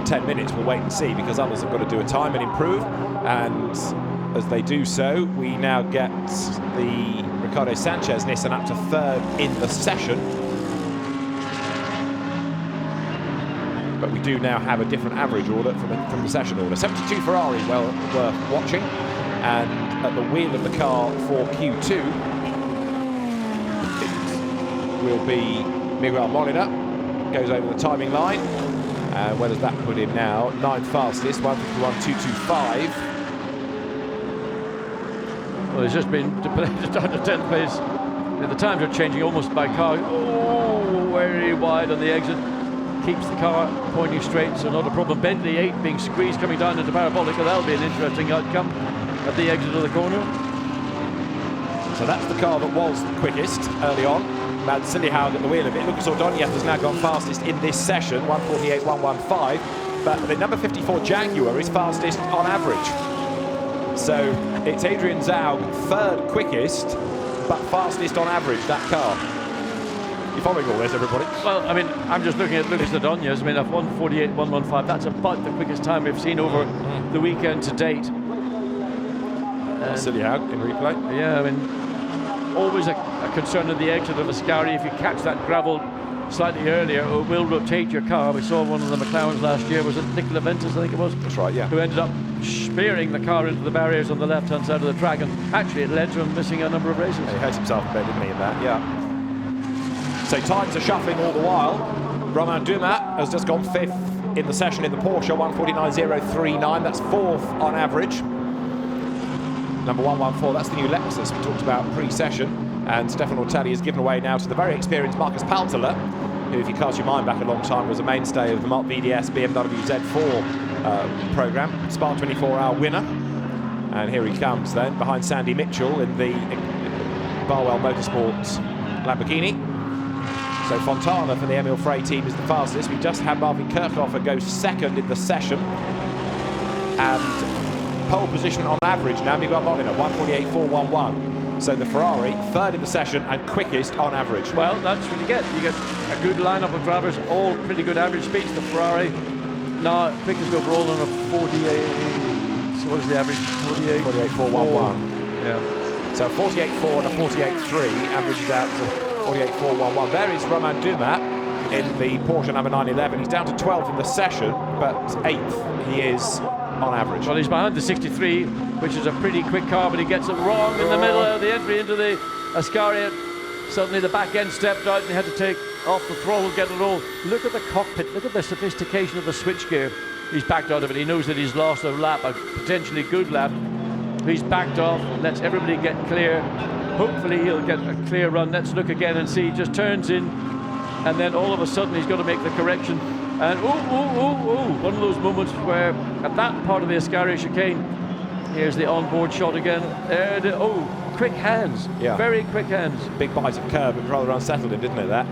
10 minutes, we'll wait and see, because others have got to do a time and improve. And as they do so, we now get the Ricardo Sanchez Nissan up to 3rd in the session. But we do now have a different average order from the session order. 72 Ferrari, well worth watching. And at the wheel of the car for Q2, it will be Miguel Molina. Goes over the timing line. Where does that put him now? 9th fastest, 151.225. Well, he's just been down to 10th place. The times are changing almost by car. Oh, very wide on the exit. Keeps the car pointing straight, so not a problem. Bentley 8 being squeezed, coming down into Parabolica. That'll be an interesting outcome at the exit of the corner. So that's the car that was quickest early on. Mansiliao at the wheel of it. Lucas Ordóñez has now gone fastest in this session, 148.115. But the number 54 Jaguar is fastest on average. So it's Adrian Zaug, 3rd quickest, but fastest on average, that car. You following all this, everybody? Well, I mean, I'm just looking at Lucas Ordóñez. I mean, at 148.115, that's about the quickest time we've seen over the weekend to date. Mansiliao in replay. Yeah, I mean, always a concern at the exit of Ascari. If you catch that gravel slightly earlier, it will rotate your car. We saw one of the McLarens last year. Was it Nicola Ventus, I think it was? That's right, yeah. Who ended up spearing the car into the barriers on the left-hand side of the track, and actually it led to him missing a number of races. He hurt himself a bit, didn't he, in that? Yeah. So times are shuffling all the while. Romain Dumas has just gone 5th in the session in the Porsche, 149.039. That's 4th on average. Number 114, that's the new Lexus we talked about pre-session. And Stefan Ortelli is given away now to the very experienced Marcus Paltela, who, if you cast your mind back a long time, was a mainstay of the Mark VDS BMW Z4 program, Spa 24-hour winner. And here he comes then, behind Sandy Mitchell in the Barwell Motorsports Lamborghini. So Fontana for the Emil Frey team is the fastest. We just had Marvin Kirchhofer go 2nd in the session. And pole position on average now, Miguel Molina, 148.411. So the Ferrari, 3rd in the session and quickest on average. Well, that's what you get. You get a good lineup of drivers, all pretty good average speeds. The Ferrari now quickest overall on a 48. So what is the average? 48.411. Yeah. So 48.4 and a 48.3 averages out to 48.411. There is Romain Dumas in the Porsche number 911. He's down to 12th in the session, but 8th he is on average. Well, he's behind the 63, which is a pretty quick car, but he gets it wrong in the middle of the entry into the Ascari. Suddenly the back end stepped out and he had to take off the throttle, get it all. Look at the cockpit, look at the sophistication of the switchgear. He's backed out of it. He knows that he's lost a lap, a potentially good lap. He's backed off, lets everybody get clear, hopefully he'll get a clear run. Let's look again and see. He just turns in, and then all of a sudden he's got to make the correction. And one of those moments where at that part of the Ascari chicane, here's the onboard shot again. Quick hands, very quick hands. Big bite of curb, it rather unsettled him, didn't it, that?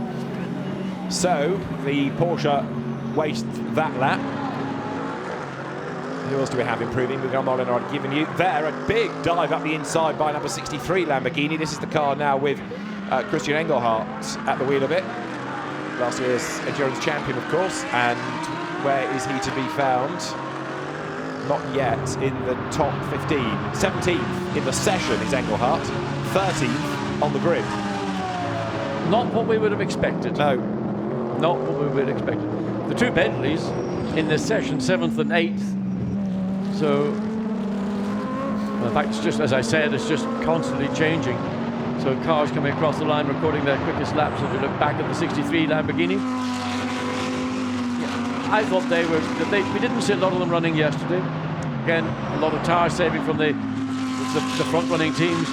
So, the Porsche wastes that lap. Who else do we have improving? We've got Molina, I've given you there. A big dive up the inside by number 63 Lamborghini. This is the car now with Christian Engelhardt at the wheel of it. Last year's endurance champion, of course. And where is he to be found? Not yet in the top 15. 17th in the session is Engelhardt. 13th on the grid. Not what we would have expected. No. Not what we would have expected. The two Bentleys in this session, 7th and 8th. So, in fact, it's just, as I said, it's just constantly changing. So cars coming across the line, recording their quickest laps. If you look back at the 63 Lamborghini, I thought we didn't see a lot of them running yesterday. Again, a lot of tire saving from the front-running teams.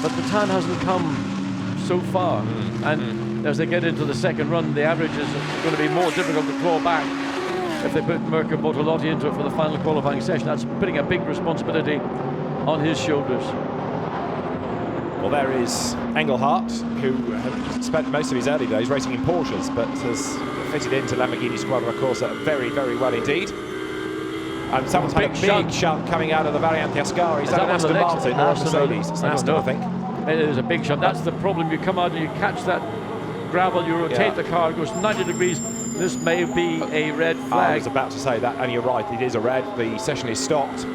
But the time hasn't come so far. And as they get into the second run, the average is going to be more difficult to claw back if they put Mirko Bortolotti into it for the final qualifying session. That's putting a big responsibility on his shoulders. Well, there is Engelhardt, who has spent most of his early days racing in Porsches, but has fitted into Lamborghini Squadra Corsa very, very well indeed. And someone's had a big shunt coming out of the Variante Ascari. Is that Aston Martin or Mercedes? It's Aston, I think. It is a big shunt. That's the problem. You come out and you catch that gravel, you rotate the car, it goes 90 degrees. This may be a red flag. I was about to say that, and you're right, it is a red. The session is stopped.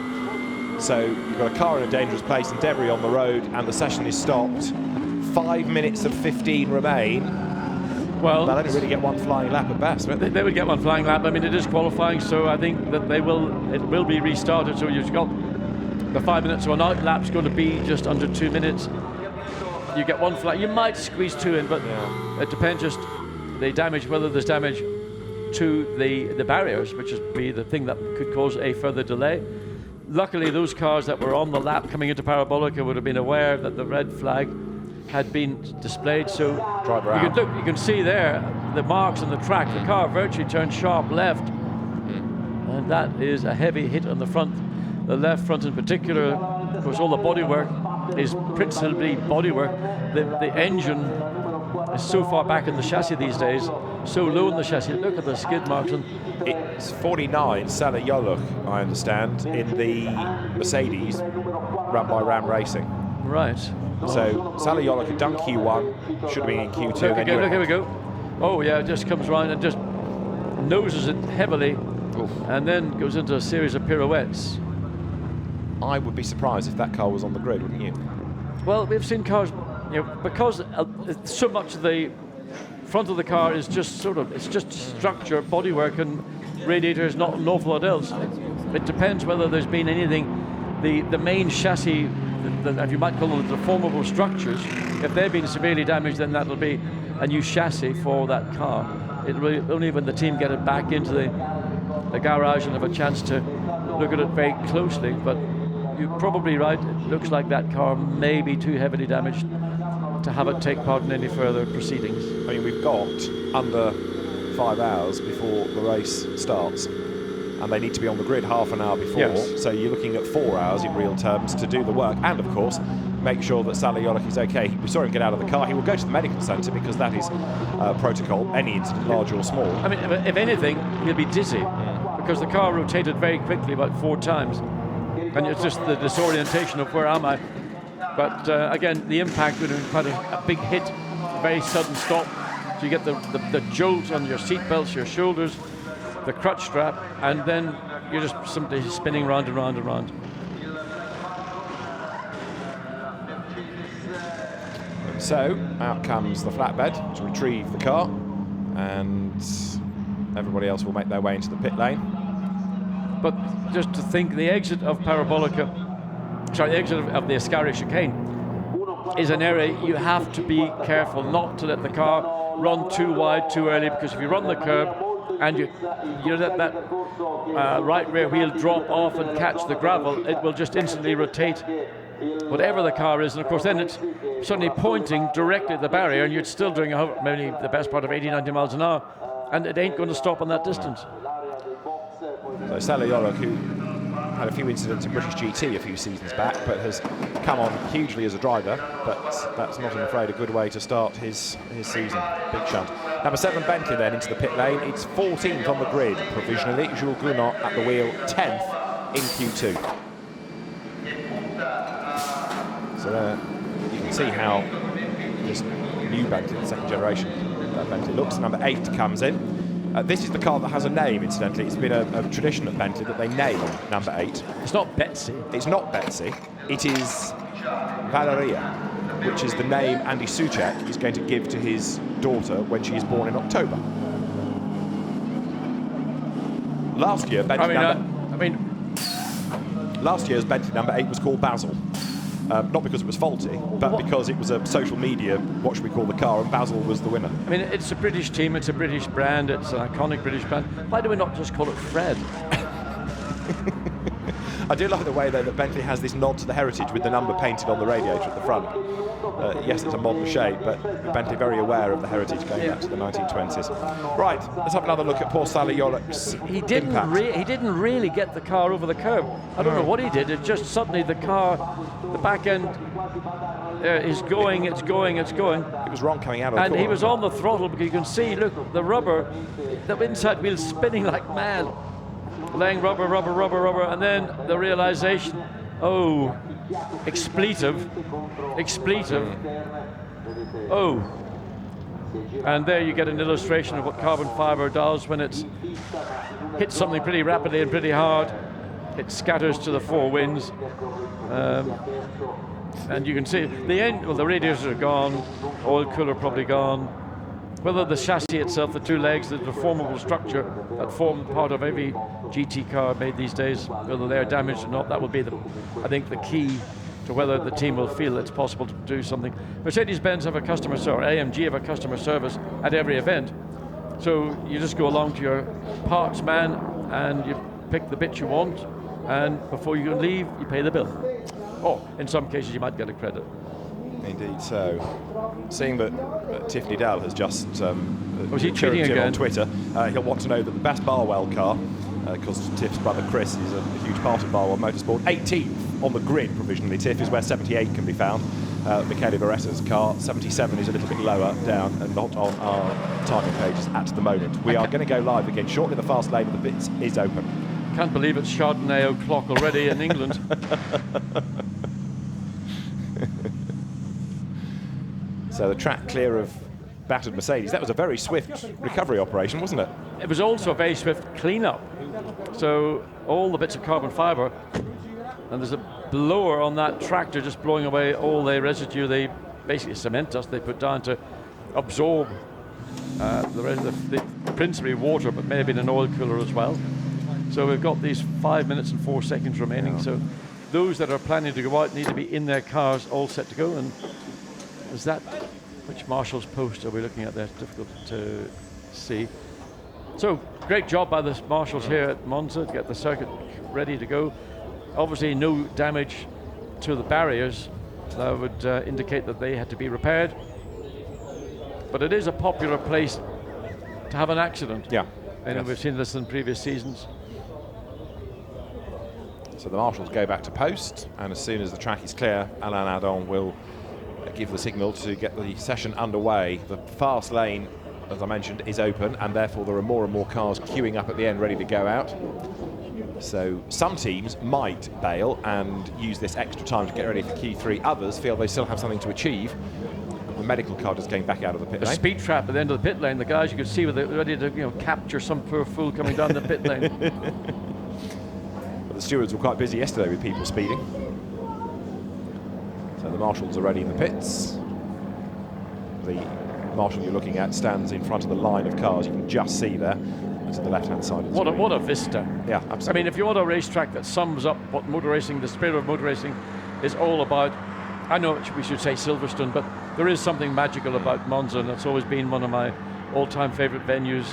So you've got a car in a dangerous place and debris on the road, and the session is stopped. 5 minutes and 15 remain. Well, they'll only really get one flying lap at best, won't they? They would get one flying lap. I mean, it is qualifying, so I think that it will be restarted. So you've got the 5 minutes or an out lap's going to be just under 2 minutes. You get one flag. You might squeeze two in, but it depends just the damage, whether there's damage to the barriers, which would be the thing that could cause a further delay. Luckily, those cars that were on the lap coming into Parabolica would have been aware that the red flag had been displayed. So you can see there the marks on the track. The car virtually turned sharp left, and that is a heavy hit on the front, the left front in particular. Of course, all the bodywork is principally bodywork. The engine is so far back in the chassis these days, so low in the chassis. Look at the skid marks. And it's 49 Sally Yoluch, I understand, in the Mercedes run by Ram Racing. Right. So Sally Yoluch had done Q1, should have been in Q2. Look, here we go. Oh yeah, it just comes round and just noses it heavily. Oof. And then goes into a series of pirouettes. I would be surprised if that car was on the grid, wouldn't you? Well, we've seen cars, because so much of the front of the car is just it's just structure, bodywork, and radiators, not an awful lot else. It depends whether there's been anything, the main chassis, if you might call them the deformable structures, if they've been severely damaged, then that'll be a new chassis for that car. Only when the team get it back into the garage and have a chance to look at it very closely. But you're probably right, it looks like that car may be too heavily damaged to have it take part in any further proceedings. I mean, we've got under 5 hours before the race starts, and they need to be on the grid half an hour before. Yes. So you're looking at 4 hours in real terms to do the work, and of course, make sure that Sally Yoluch is okay. We saw him get out of the car. He will go to the medical centre because that is protocol, any incident, large or small. I mean, if anything, he'll be dizzy because the car rotated very quickly, about 4 times. And it's just the disorientation of where am I. But again, the impact would have been quite a big hit, a very sudden stop. So you get the jolt on your seat belts, your shoulders, the crutch strap, and then you're just simply spinning round and round and round. So out comes the flatbed to retrieve the car, and everybody else will make their way into the pit lane. But just to think, the exit of Parabolica, sorry, the exit of the Ascari chicane is an area you have to be careful not to let the car run too wide too early, because if you run the curb and you let that right rear wheel drop off and catch the gravel, it will just instantly rotate whatever the car is, and of course then it's suddenly pointing directly at the barrier, and you're still doing maybe the best part of 80, 90 miles an hour, and it ain't going to stop on that distance. So Sally Yorick, who had a few incidents in British GT a few seasons back, but has come on hugely as a driver, but that's not, I'm afraid, a good way to start his season. Big shunt. Number 7, Bentley then into the pit lane. It's 14th on the grid provisionally. Jules Gounod at the wheel, 10th in Q2. So there you can see how this new Bentley, the second generation Bentley looks. Number 8 comes in. This is the car that has a name, incidentally. It's been a tradition at Bentley that they name number 8. It's not Betsy. It's not Betsy. It is Valeria, which is the name Andy Soucek is going to give to his daughter when she is born in October. Last year, last year's Bentley number 8 was called Basil. Not because it was faulty, but because it was a social media, what should we call the car, and Basil was the winner. I mean, it's a British team, it's a British brand, it's an iconic British brand. Why do we not just call it Fred? I do like the way, though, that Bentley has this nod to the heritage with the number painted on the radiator at the front. Yes, it's a modern shape, but Bentley very aware of the heritage going back to the 1920s. Right, let's have another look at poor Sally Yorick's He didn't really get the car over the curb. I don't know what he did. It just suddenly the car, the back end is going, it's going. It was wrong coming out of the corner. And he was on the throttle because you can see, look, the rubber, the inside wheel spinning like mad. Laying rubber, and then the realization, oh, expletive, oh. And there you get an illustration of what carbon fiber does when it's hits something pretty rapidly and pretty hard. It scatters to the four winds. And you can see the end, well, the radiators are gone, oil cooler probably gone. Whether the chassis itself, the two legs, the deformable structure that form part of every GT car made these days, whether they're damaged or not, that will be, I think, the key to whether the team will feel it's possible to do something. Mercedes-Benz have a customer service, AMG have a customer service at every event. So you just go along to your parts man and you pick the bit you want, and before you leave, you pay the bill. Or in some cases, you might get a credit. Indeed so. Seeing that Tiffany Dell has just was he cheating again on Twitter, he'll want to know that the Bas Barwell car, because Tiff's brother Chris is a huge part of Barwell Motorsport, 18th on the grid provisionally. Tiff is where 78 can be found. Michele Beretta's car, 77, is a little bit lower down and not on our timing pages at the moment. We are going to go live again shortly. The fast lane of the pits is open. Can't believe it's Chardonnay o'clock already in England. So the track clear of battered Mercedes. That was a very swift recovery operation, wasn't it? It was also a very swift cleanup. So all the bits of carbon fiber, and there's a blower on that tractor just blowing away all the residue, they basically cement dust they put down to absorb the principally water, but may have been an oil cooler as well. So we've got these 5 minutes and 4 seconds remaining. Yeah. So those that are planning to go out need to be in their cars all set to go. And is that, which marshal's post are we looking at there? It's difficult to see. So great job by the marshals here at Monza to get the circuit ready to go. Obviously no damage to the barriers. That would indicate that they had to be repaired. But it is a popular place to have an accident. Yeah. And yes, we've seen this in previous seasons. So the marshals go back to post, and as soon as the track is clear, Alain Adon will give the signal to get the session underway. The fast lane, as I mentioned, is open, and therefore there are more and more cars queuing up at the end ready to go out. So some teams might bail and use this extra time to get ready for Q3. Others feel they still have something to achieve. The medical car just came back out of the pit lane. A speed trap at the end of the pit lane. The guys you could see were ready to capture some poor fool coming down the pit lane. But the stewards were quite busy yesterday with people speeding. So the marshals are ready in the pits. The marshal you're looking at stands in front of the line of cars. You can just see there to the left-hand side. What a vista. Yeah, absolutely. I mean, if you want a racetrack that sums up what motor racing, the spirit of motor racing is all about, I know we should say Silverstone, but there is something magical about Monza, and it's always been one of my all-time favorite venues,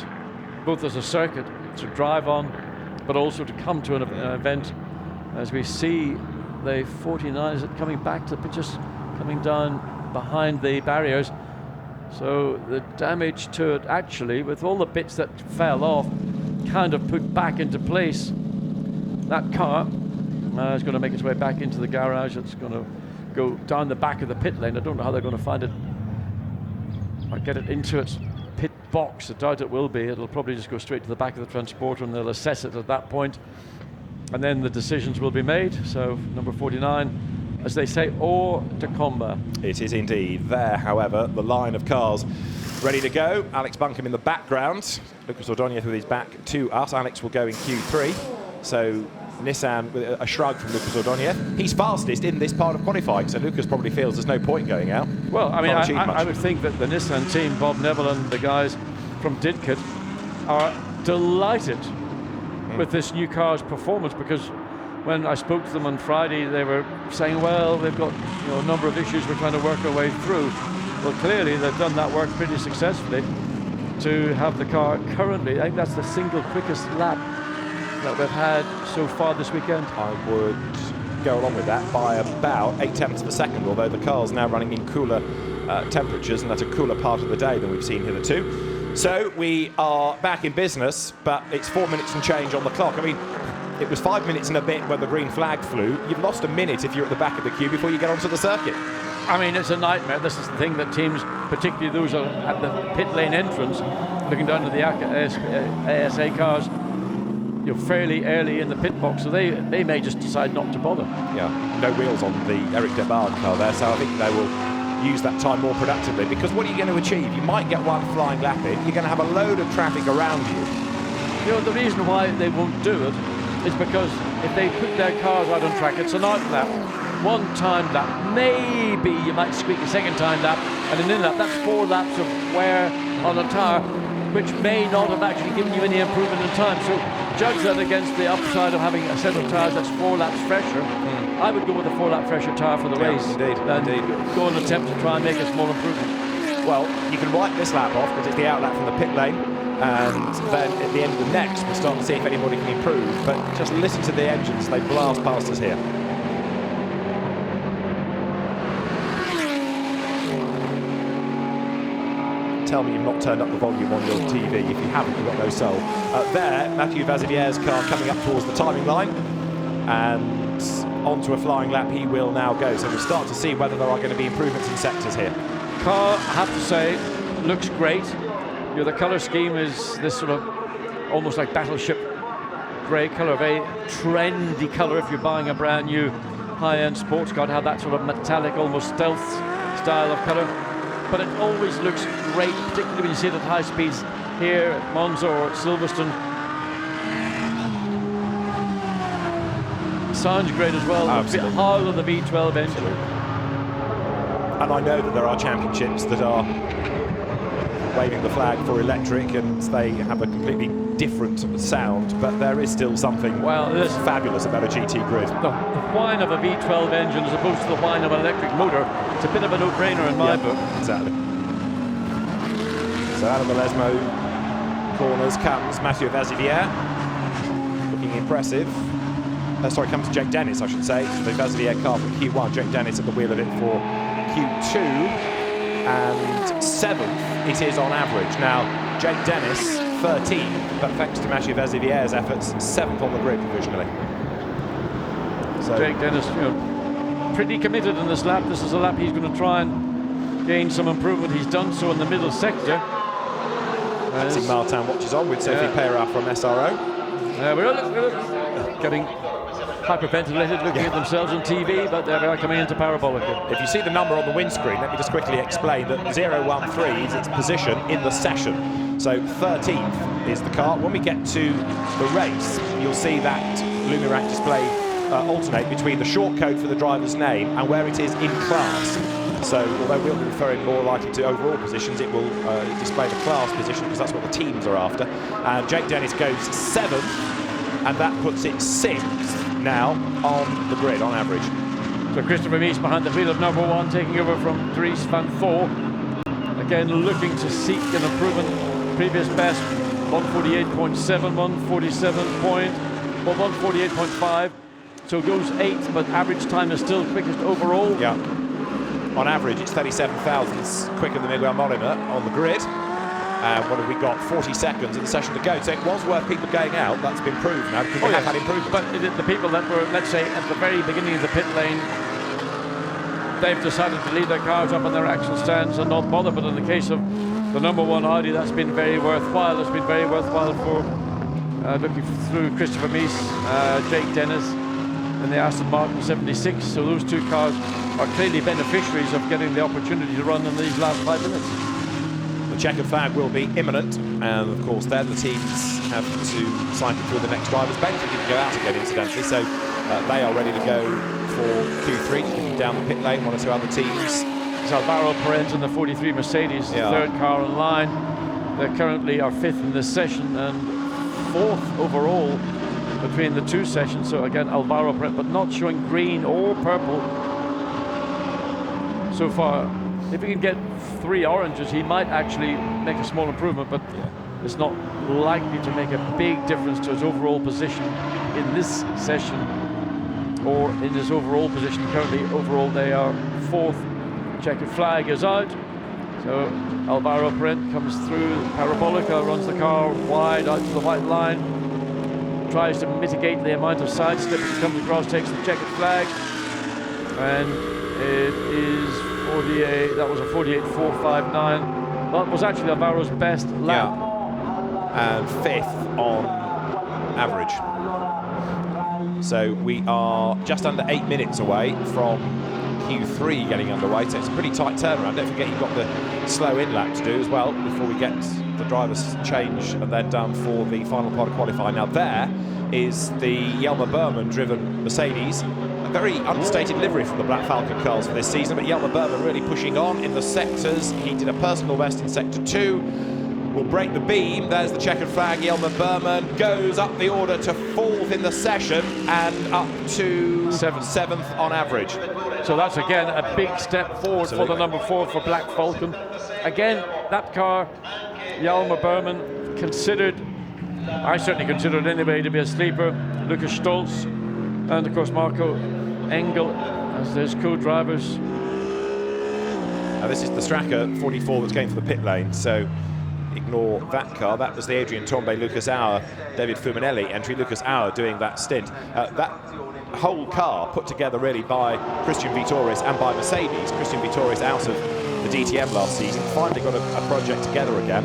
both as a circuit to drive on, but also to come to an event. As we see the 49, is it coming back to the just coming down behind the barriers? So the damage to it, actually, with all the bits that fell off, kind of put back into place. That car is going to make its way back into the garage. It's going to go down the back of the pit lane. I don't know how they're going to find it or get it into its pit box. I doubt it will be. It'll probably just go straight to the back of the transporter, and they'll assess it at that point, and then the decisions will be made. So number 49, as they say, hors de combat. It is indeed. There, however, the line of cars ready to go. Alex Buncombe in the background. Lucas Ordonez with his back to us. Alex will go in Q3. So Nissan with a shrug from Lucas Ordonez. He's fastest in this part of qualifying, so Lucas probably feels there's no point going out. Well, I mean, I would think that the Nissan team, Bob Neville and the guys from Didcot, are delighted with this new car's performance, because when I spoke to them on Friday, they were saying, well, they've got a number of issues we're trying to work our way through. Well, clearly they've done that work pretty successfully to have the car currently. I think that's the single quickest lap that we've had so far this weekend. I would go along with that by about 0.8 of a second, although the car's now running in cooler temperatures, and that's a cooler part of the day than we've seen hitherto. So we are back in business, but it's 4 minutes and change on the clock. I mean, it was 5 minutes and a bit when the green flag flew. You've lost a minute if you're at the back of the queue before you get onto the circuit. I mean, it's a nightmare. This is the thing that teams, particularly those at the pit lane entrance, looking down to the ASA cars, fairly early in the pit box, so they may just decide not to bother. Yeah, no wheels on the Eric Debard car there, so I think they will use that time more productively, because what are you going to achieve? You might get one flying lap in, you're going to have a load of traffic around you. The reason why they won't do it is because if they put their cars out on track, it's an out lap, one time lap, maybe you might squeak a second time lap, and an in lap. That's 4 laps of wear on a tyre, which may not have actually given you any improvement in time. So judge that against the upside of having a set of tyres that's 4 laps fresher. I would go with a 4-lap fresher tyre for the race. Indeed, indeed. Go and attempt to try and make a small improvement. Well, you can wipe this lap off because it's the outlet from the pit lane, and then at the end of the next we'll start to see if anybody can improve. But just listen to the engines, they blast past us here. Tell me you've not turned up the volume on your TV. If you haven't, you've got no soul. There, Mathieu Vazivier's car coming up towards the timing line, and onto a flying lap he will now go. So we'll start to see whether there are going to be improvements in sectors here. Car, I have to say, looks great. The colour scheme is this sort of almost like battleship grey colour, very trendy colour if you're buying a brand new high-end sports car, to have that sort of metallic, almost stealth style of colour. But it always looks great, particularly when you see it at high speeds here at Monza or at Silverstone. Sounds great as well. Absolutely. The howl of the V12 engine. And I know that there are championships that are waving the flag for electric, and they have a completely different sound, but there is still something fabulous about a GT grid. The whine of a V12 engine as opposed to the whine of an electric motor, it's a bit of a no-brainer in my book. Exactly. So out of the Lesmo corners comes Mathieu Vazivier, looking impressive. Comes Jake Dennis, I should say. The Vazivier car from Q1, Jake Dennis at the wheel of it for Q2, and 7th it is on average. Now, Jake Dennis, 13th, but thanks to Mathieu Vazivier's efforts, 7th on the grid provisionally. So Jake Dennis, pretty committed in this lap. This is a lap he's going to try and gain some improvement. He's done so in the middle sector. Maxime Martin watches on with Sophie Perra from SRO. We're getting hyperventilated, looking at themselves on TV, but they are coming into parabolic. If you see the number on the windscreen, let me just quickly explain that 013 is its position in the session. So 13th is the car. When we get to the race, you'll see that Lumirac display alternate between the short code for the driver's name and where it is in class. So although we'll be referring more likely to overall positions, it will display the class position because that's what the teams are after. And Jake Dennis goes 7th, and that puts it 6th now on the grid on average. So Christopher Mies behind the wheel of number 1, taking over from Dries van Voor. Again, looking to seek an improvement. Previous best 148.7, 147.5. So goes 8th, but average time is still quickest overall. Yeah. On average, it's 37 thousandths quicker than Miguel Molina on the grid. And what have we got? 40 seconds in the session to go. So it was worth people going out. That's been proven now because we have had improvement. But the people that were, let's say, at the very beginning of the pit lane, they've decided to leave their cars up on their axle stands and not bother. But in the case of the number 1 Audi, that's been very worthwhile. It's been very worthwhile for looking through Christopher Mies, Jake Dennis, and the Aston Martin 76. So those 2 cars are clearly beneficiaries of getting the opportunity to run in these last 5 minutes. The checkered flag will be imminent, and of course then the teams have to cycle through the next drivers. Bentley didn't go out again, incidentally, so they are ready to go for Q3, looking down the pit lane, 1 or 2 other teams. It's Alvaro Perez in the 43 Mercedes, the 3rd car in line. They currently are 5th in this session and 4th overall between the 2 sessions. So again, Alvaro Perez, but not showing green or purple so far. If he can get 3 oranges, he might actually make a small improvement, but it's not likely to make a big difference to his overall position in this session or in his overall position. Currently, overall, they are 4th. Checkered flag is out. So Alvaro Perez comes through Parabolica, runs the car wide out to the white line, tries to mitigate the amount of side slip as he comes across, takes the checkered flag, and it is 48. That was a 48.459. That was actually Alvaro's best lap. Yeah. And 5th on average. So we are just under 8 minutes away from Q3 getting underway, so it's a pretty tight turnaround. Don't forget you've got the slow in lap to do as well before we get the drivers change and then done for the final part of qualifying. Now there is the Jelmer Berman driven Mercedes, a very understated livery from the Black Falcon cars for this season, but Jelmer Berman really pushing on in the sectors. He did a personal best in sector 2, will break the beam. There's the checkered flag. Jelmer Berman goes up the order to 4th in the session and up to 7th on average. So that's again a big step forward for the number 4 for Black Falcon. Again, that car, Jelmer Berman, considered, I certainly considered anyway, to be a sleeper. Lucas Stolz and of course Marco Engel as their co-drivers. Now this is the Straka 44 that's going for the pit lane, so ignore that car. That was the Adrian Tombe, Lucas Auer, David Fuminelli entry. Lucas Auer doing that stint. That whole car put together really by Christian Vitores and by Mercedes. Christian Vitores out of the DTM last season, finally got a project together again,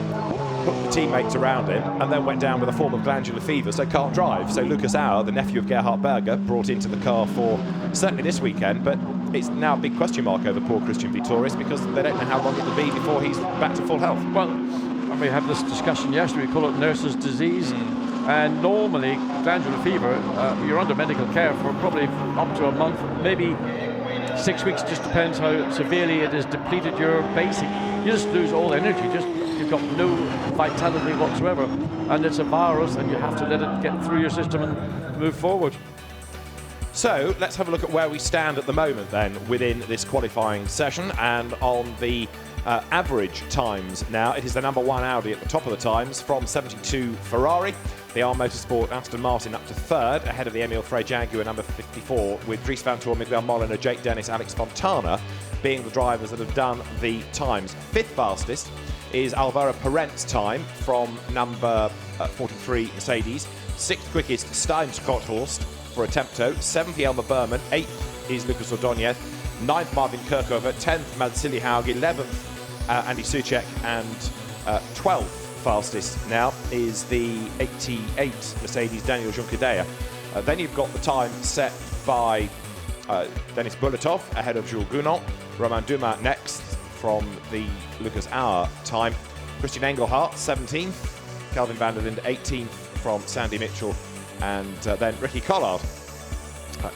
put the teammates around him, and then went down with a form of glandular fever, so can't drive. So Lucas Auer, the nephew of Gerhard Berger, brought into the car for certainly this weekend, but it's now a big question mark over poor Christian Vitores because they don't know how long it will be before he's back to full health. Well, we had this discussion yesterday, we call it nurse's disease. And normally, glandular fever, you're under medical care for probably up to a month, maybe 6 weeks, just depends how severely it has depleted your basic. You just lose all energy, you've got no vitality whatsoever. And it's a virus, and you have to let it get through your system and move forward. So let's have a look at where we stand at the moment then within this qualifying session, and on the average times now. It is the number 1 Audi at the top of the times from 72 Ferrari. The R Motorsport Aston Martin up to 3rd, ahead of the Emil Frey Jaguar number 54, with Dries van Toor, Miguel Molina, Jake Dennis, Alex Fontana being the drivers that have done the times. 5th fastest is Alvaro Perez's time from number 43 Mercedes. 6th quickest Stein Schotthorst for a Tempto. 7th Jelmer Berman. 8th is Lucas Ordóñez. 9th Marvin Kirchhofer. 10th Mads Siljehaug. 11th Andy Soucek, and 12th fastest now is the 88 Mercedes Daniel Junqueira. Then you've got the time set by Denis Bulatov ahead of Jules Gounod. Romain Dumas next from the Lucas Auer time. Christian Engelhardt 17th. Calvin van der Linde 18th from Sandy Mitchell. And then Ricky Collard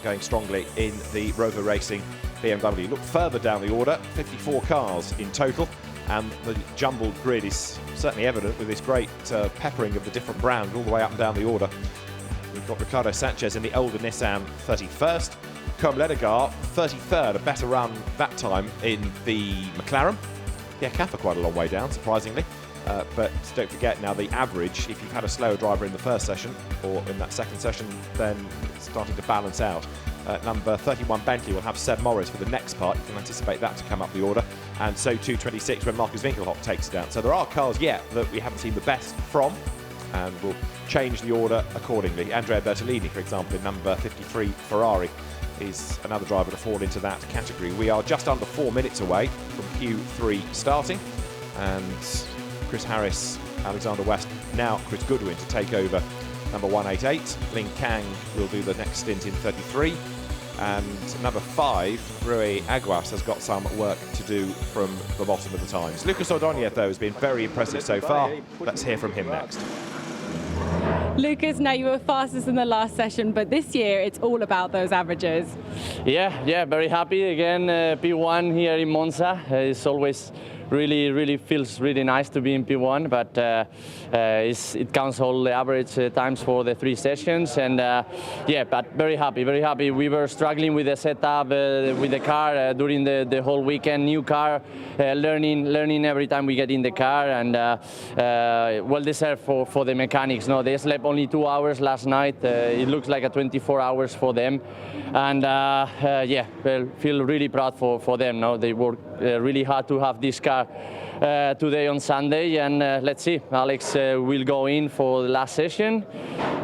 going strongly in the Rover Racing BMW. Look further down the order, 54 cars in total, and the jumbled grid is certainly evident with this great peppering of the different brands all the way up and down the order. We've got Ricardo Sanchez in the older Nissan 31st, Koen Ledegaard 33rd, a better run that time in the McLaren. Yeah, Kappa quite a long way down, surprisingly. But don't forget now the average, if you've had a slower driver in the first session or in that second session, then it's starting to balance out. Number 31 Bentley will have Seb Morris for the next part. You can anticipate that to come up the order. And so too 26 when Marcus Winkelhock takes it down. So there are cars yet that we haven't seen the best from, and we'll change the order accordingly. Andrea Bertolini, for example, in number 53 Ferrari, is another driver to fall into that category. We are just under 4 minutes away from Q3 starting, and Chris Harris, Alexander West, now Chris Goodwin to take over number 188. Ling Kang will do the next stint in 33. And number 5, Rui Aguas, has got some work to do from the bottom of the times. Lucas Ordonez, though, has been very impressive so far. Let's hear from him next. Lucas, now you were fastest in the last session, but this year it's all about those averages. Yeah, very happy again. P1 here in Monza. It's always really feels really nice to be in P1, but it counts all the average times for the 3 sessions, and yeah, but very happy. We were struggling with the setup with the car during the whole weekend. New car, learning every time we get in the car, and well deserved for the mechanics. No, they slept only 2 hours last night. It looks like a 24 hours for them, and yeah, well, feel really proud for them. No, they worked really hard to have this car today on Sunday, and let's see. Alex will go in for the last session,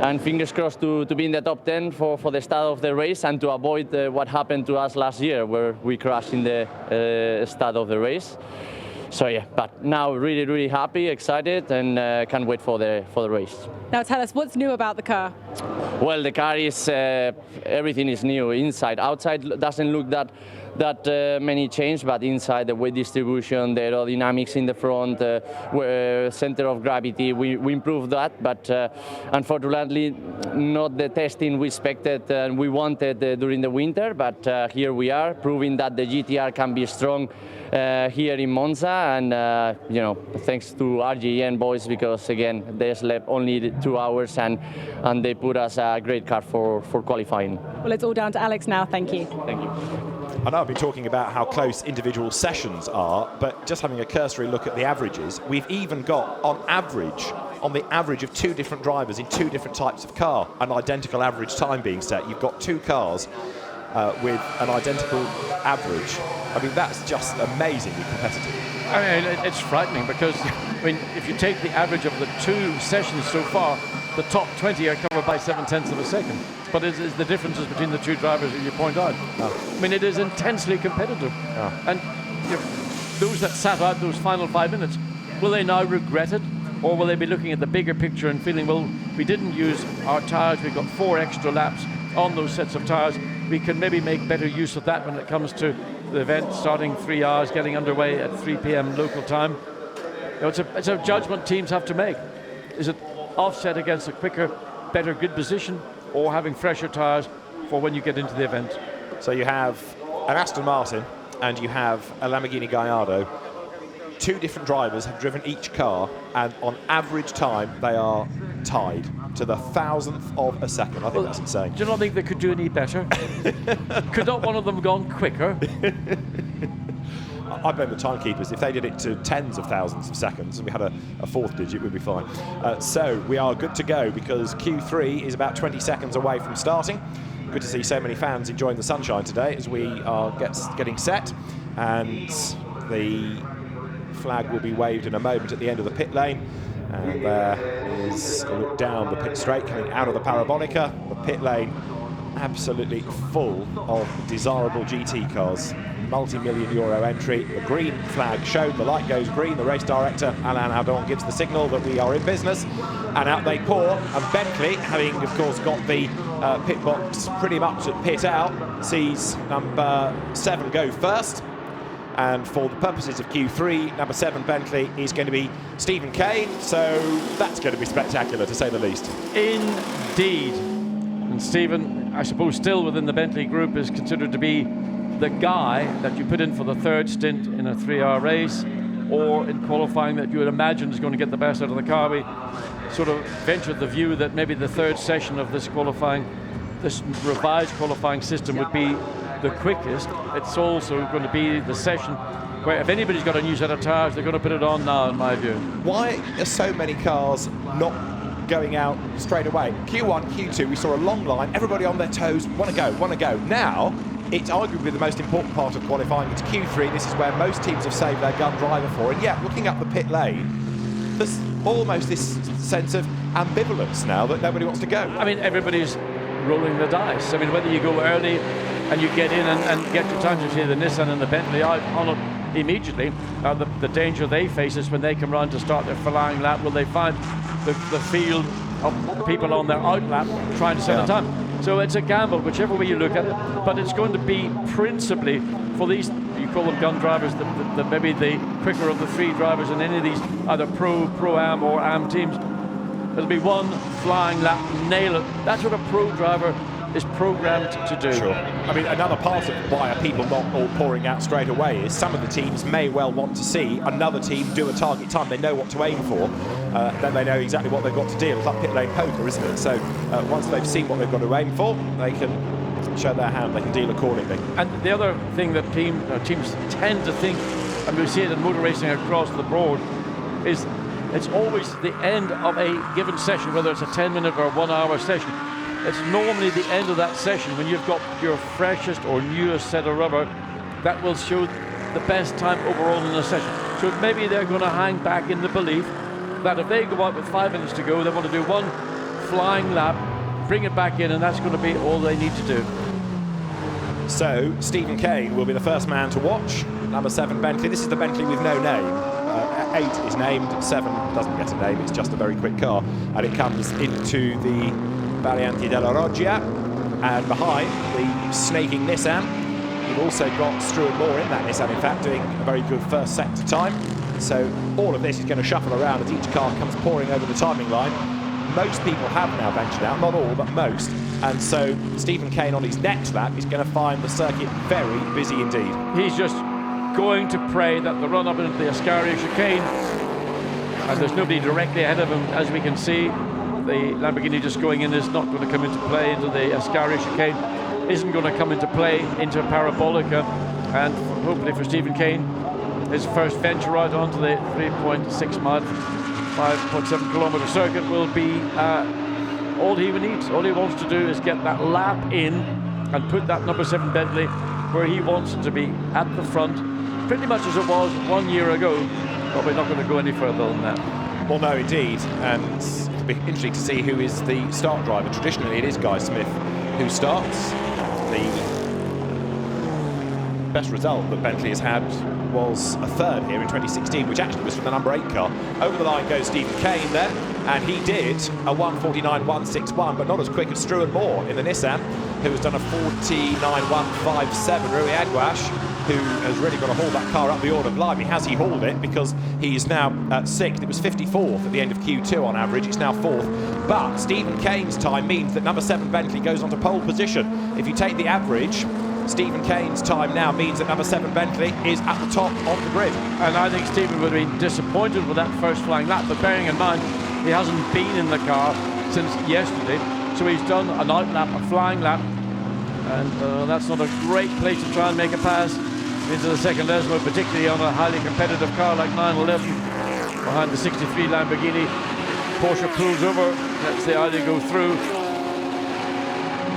and fingers crossed to be in the top 10 for the start of the race, and to avoid what happened to us last year, where we crashed in the start of the race. So yeah, but now really happy, excited, and can't wait for the race. Now tell us, what's new about the car? Well, the car is everything is new inside. Outside doesn't look that many change, but inside, the weight distribution, the aerodynamics in the front, center of gravity, we improved that, but unfortunately not the testing we expected and we wanted during the winter, but here we are, proving that the GT-R can be strong here in Monza, and you know, thanks to RGN boys, because again they slept only 2 hours, and they put us a great car for qualifying. Well, it's all down to Alex now. Thank you. Thank you. I know I've been talking about how close individual sessions are, but just having a cursory look at the averages, we've even got on the average of 2 different drivers in 2 different types of car, an identical average time being set. You've got 2 cars with an identical average. I mean, that's just amazingly competitive. I mean, it's frightening, because I mean, if you take the average of the 2 sessions so far, the top 20 are covered by 7/10 of a second. But it's the differences between the 2 drivers that you point out. Oh. I mean, it is intensely competitive. Oh. And you know, those that sat out those final 5 minutes, will they now regret it? Or will they be looking at the bigger picture and feeling, well, we didn't use our tyres, we got 4 extra laps on those sets of tyres. We can maybe make better use of that when it comes to the event starting 3 hours, getting underway at 3 p.m. local time. You know, it's a judgment teams have to make. Is it offset against a quicker, better, good position, or having fresher tyres for when you get into the event? So you have an Aston Martin and you have a Lamborghini Gallardo. 2 different drivers have driven each car, and on average time they are tied to the 1,000th of a second. I think that's insane. Do you not think they could do any better? Could not one of them have gone quicker? I blame the timekeepers. If they did it to tens of thousands of seconds and we had a 4th digit, we'd be fine. So we are good to go, because Q3 is about 20 seconds away from starting. Good to see so many fans enjoying the sunshine today as we are getting set, and the flag will be waved in a moment at the end of the pit lane. And there is a look down the pit straight coming out of the Parabonica. The pit lane absolutely full of desirable GT cars. Multi-million euro entry. The green flag showed, the light goes green. The race director, Alain Ardon, gives the signal that we are in business. And out they pour. And Bentley, having of course got the pit box pretty much at pit out, sees number 7 go first. And for the purposes of Q3, number 7 Bentley is going to be Stephen Kane. So that's going to be spectacular, to say the least. Indeed. And Stephen, I suppose still within the Bentley group, is considered to be the guy that you put in for the 3rd stint in a 3-hour race, or in qualifying that you would imagine is going to get the best out of the car. We sort of ventured the view that maybe the 3rd session of this revised qualifying system would be the quickest. It's also going to be the session where if anybody's got a new set of tyres, they're going to put it on now, in my view. Why are so many cars not going out straight away? Q1, Q2, we saw a long line, everybody on their toes, want to go. Now, it's arguably the most important part of qualifying. It's Q3, this is where most teams have saved their gun driver for. And yet, looking up the pit lane, there's almost this sense of ambivalence now that nobody wants to go. I mean, everybody's rolling the dice. I mean, whether you go early and you get in and get your time, you see the Nissan and the Bentley out on it immediately. The danger they face is when they come round to start their flying lap, will they find the field of people on their out lap trying to set the time. So it's a gamble, whichever way you look at it, but it's going to be principally for these, you call them gun drivers, maybe the quicker of the three drivers in any of these either pro-am or am teams. There'll be one flying lap, nail it. That's what a pro driver is programmed to do. Sure. I mean, another part of why are people not all pouring out straight away is some of the teams may well want to see another team do a target time. They know what to aim for, then they know exactly what they've got to deal. It's like pit lane poker, isn't it? So once they've seen what they've got to aim for, they can show their hand, they can deal accordingly. And the other thing that teams tend to think, and we see it in motor racing across the board, is it's always the end of a given session, whether it's a 10-minute or a 1-hour session. It's normally the end of that session when you've got your freshest or newest set of rubber that will show the best time overall in the session. So maybe they're going to hang back in the belief that if they go out with 5 minutes to go, they want to do one flying lap, bring it back in, and that's going to be all they need to do. So Stephen Kane will be the first man to watch. Number 7 Bentley. This is the Bentley with no name. 8 is named, 7 doesn't get a name, it's just a very quick car. And it comes into the Variante della Roggia, and behind the snaking Nissan. We've also got Struan Moore in that Nissan, in fact, doing a very good first sector time. So all of this is going to shuffle around as each car comes pouring over the timing line. Most people have now ventured out, not all, but most. And so Stephen Kane on his next lap is going to find the circuit very busy indeed. He's just going to pray that the run up into the Ascari chicane, and there's nobody directly ahead of him, as we can see. The Lamborghini just going in is not going to come into play into the Ascari chicane, isn't going to come into play into Parabolica, and hopefully for Stephen Kane, his first venture out onto the 3.6 mile, 5.7 kilometre circuit will be all he needs. All he wants to do is get that lap in and put that number 7 Bentley where he wants it to be, at the front, pretty much as it was 1 year ago, but we're not going to go any further than that. Well, no, indeed, and it'll be interesting to see who is the start driver. Traditionally, it is Guy Smith who starts. The best result that Bentley has had was a third here in 2016, which actually was from the number 8 car. Over the line goes Stephen Kane there, and he did a 1:49.161, but not as quick as Struan Moore in the Nissan, who has done a 49.157. Rui Aguas, who has really got to haul that car up the order. Blimey, has he hauled it, because he's now at 6th. It was 54th at the end of Q2 on average. It's now 4th. But Stephen Kane's time means that number 7 Bentley goes on to pole position. If you take the average, Stephen Kane's time now means that number 7 Bentley is at the top of the grid. And I think Stephen would have been disappointed with that first flying lap, but bearing in mind, he hasn't been in the car since yesterday, so he's done an out lap, a flying lap, and that's not a great place to try and make a pass into the second NISMO, particularly on a highly competitive car like 911. Behind the 63 Lamborghini, Porsche pulls over, lets the Audi go through.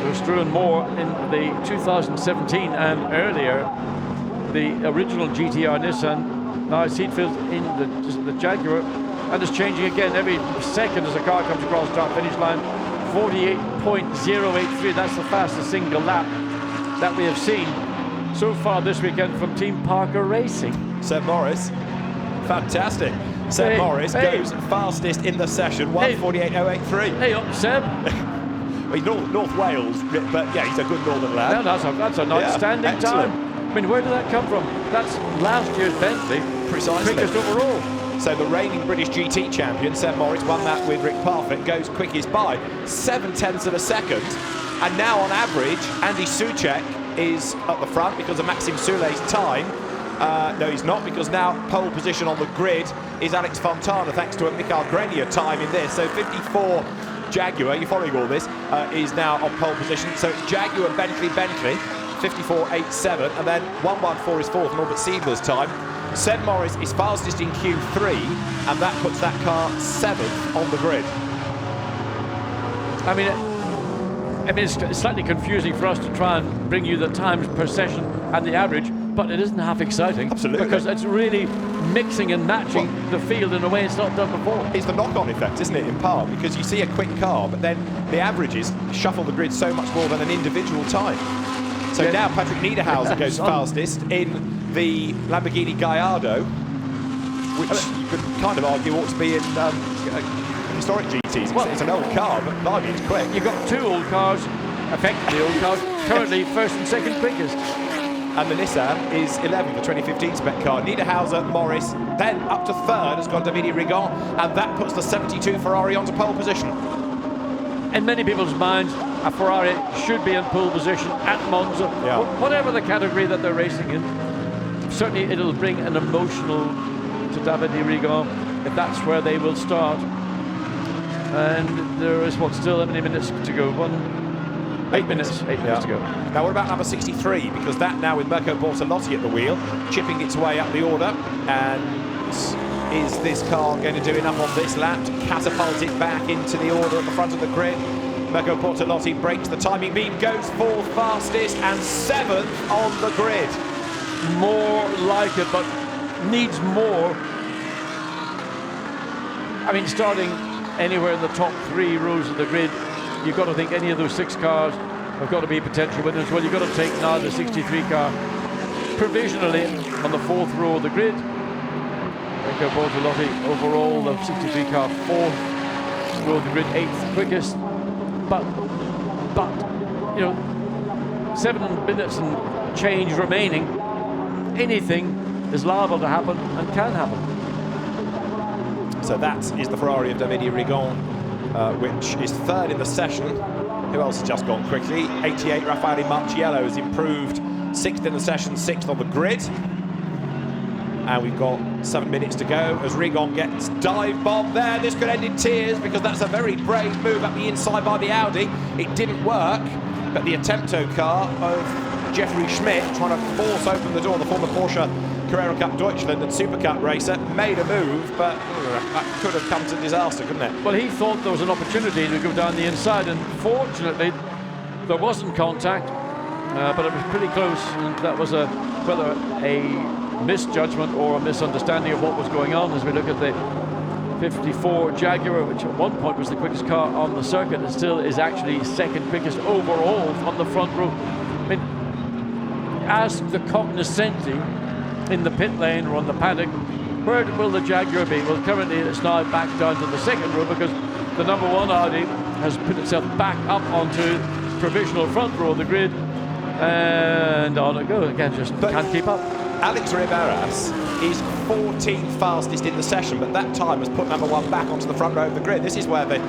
There's Struan Moore in the 2017 and earlier, the original GT-R Nissan. Now Seatfield in the Jaguar, and it's changing again every second as a car comes across the start-finish line. 48.083, that's the fastest single lap that we have seen so far this weekend from Team Parker Racing. Seb Morris, fantastic. Seb Morris goes fastest in the session, 1:48.083. Hey up, Seb. Well, he's North Wales, but yeah, he's a good northern lad. Yeah, that's an outstanding time. I mean, where did that come from? That's last year's Bentley. Precisely. Quickest overall. So the reigning British GT champion, Seb Morris, won that with Rick Parfitt, goes quickest by 7/10 of a second. And now on average, Andy Soucek is at the front because of Maxime Soulet's time. No, he's not, because now pole position on the grid is Alex Fontana, thanks to a Michael Grenier time in this. So 54 Jaguar, you're following all this, is now on pole position. So it's Jaguar, Bentley, 54.87, and then 1:14 is fourth, Norbert Siedler's time. Seb Morris is fastest in Q3, and that puts that car 7th on the grid. I mean, it's slightly confusing for us to try and bring you the times per session and the average, but it isn't half exciting. Absolutely. Because it's really mixing and matching the field in a way it's not done before. It's the knock-on effect, isn't it, in part? Because you see a quick car, but then the averages shuffle the grid so much more than an individual time. So now Patrick Niederhauser goes fastest in the Lamborghini Gallardo, which you could kind of argue ought to be in historic GTs. It's an old car, but blimey, it's quick. You've got two old cars, effectively old cars, currently first and second quickest. And the Nissan is 11th, the 2015 spec car. Niederhauser, Morris, then up to third has gone Davide Rigon, and that puts the 72 Ferrari onto pole position. In many people's minds, a Ferrari should be in pole position at Monza, whatever the category that they're racing in. Certainly it'll bring an emotional to Davide Rigon if that's where they will start. And there is, still how many minutes to go? 8 minutes to go. Now what about number 63? Because that now with Mirko Bortolotti at the wheel, chipping its way up the order. And is this car going to do enough on this lap to catapult it back into the order at the front of the grid? Mirko Bortolotti breaks the timing beam, goes fourth fastest and 7th on the grid. More like it, but needs more. I mean, starting anywhere in the top 3 rows of the grid, you've got to think any of those 6 cars have got to be potential winners. Well, you've got to take now the 63 car provisionally on the 4th row of the grid. Mirko Bortolotti overall, the 63 car 4th row of the grid, 8th quickest. But you know, 7 minutes and change remaining. Anything is liable to happen and can happen. So that is the Ferrari of Davide Rigon, which is 3rd in the session. Who else has just gone quickly? 88 Raffaele Marciello has improved, 6th in the session, 6th on the grid. And we've got 7 minutes to go as Rigon gets dive bomb there. This could end in tears because that's a very brave move up the inside by the Audi. It didn't work, but the Attempto car of Jeffrey Schmidt trying to force open the door, the former Porsche Carrera Cup Deutschland and Super Cup racer, made a move, but that could have come to disaster, couldn't it? Well, he thought there was an opportunity to go down the inside, and fortunately there wasn't contact, but it was pretty close, and that was whether a misjudgment or a misunderstanding of what was going on as we look at the 54 Jaguar, which at one point was the quickest car on the circuit and still is actually 2nd quickest overall on the front row. I mean, ask the cognoscenti in the pit lane or on the paddock, where will the Jaguar be? Well, currently it's now back down to the 2nd row because the number 1 Audi has put itself back up onto provisional front row of the grid, and on it goes again, just can't keep up. Alex Riberas is 14th fastest in the session, but that time has put number 1 back onto the front row of the grid. This is where the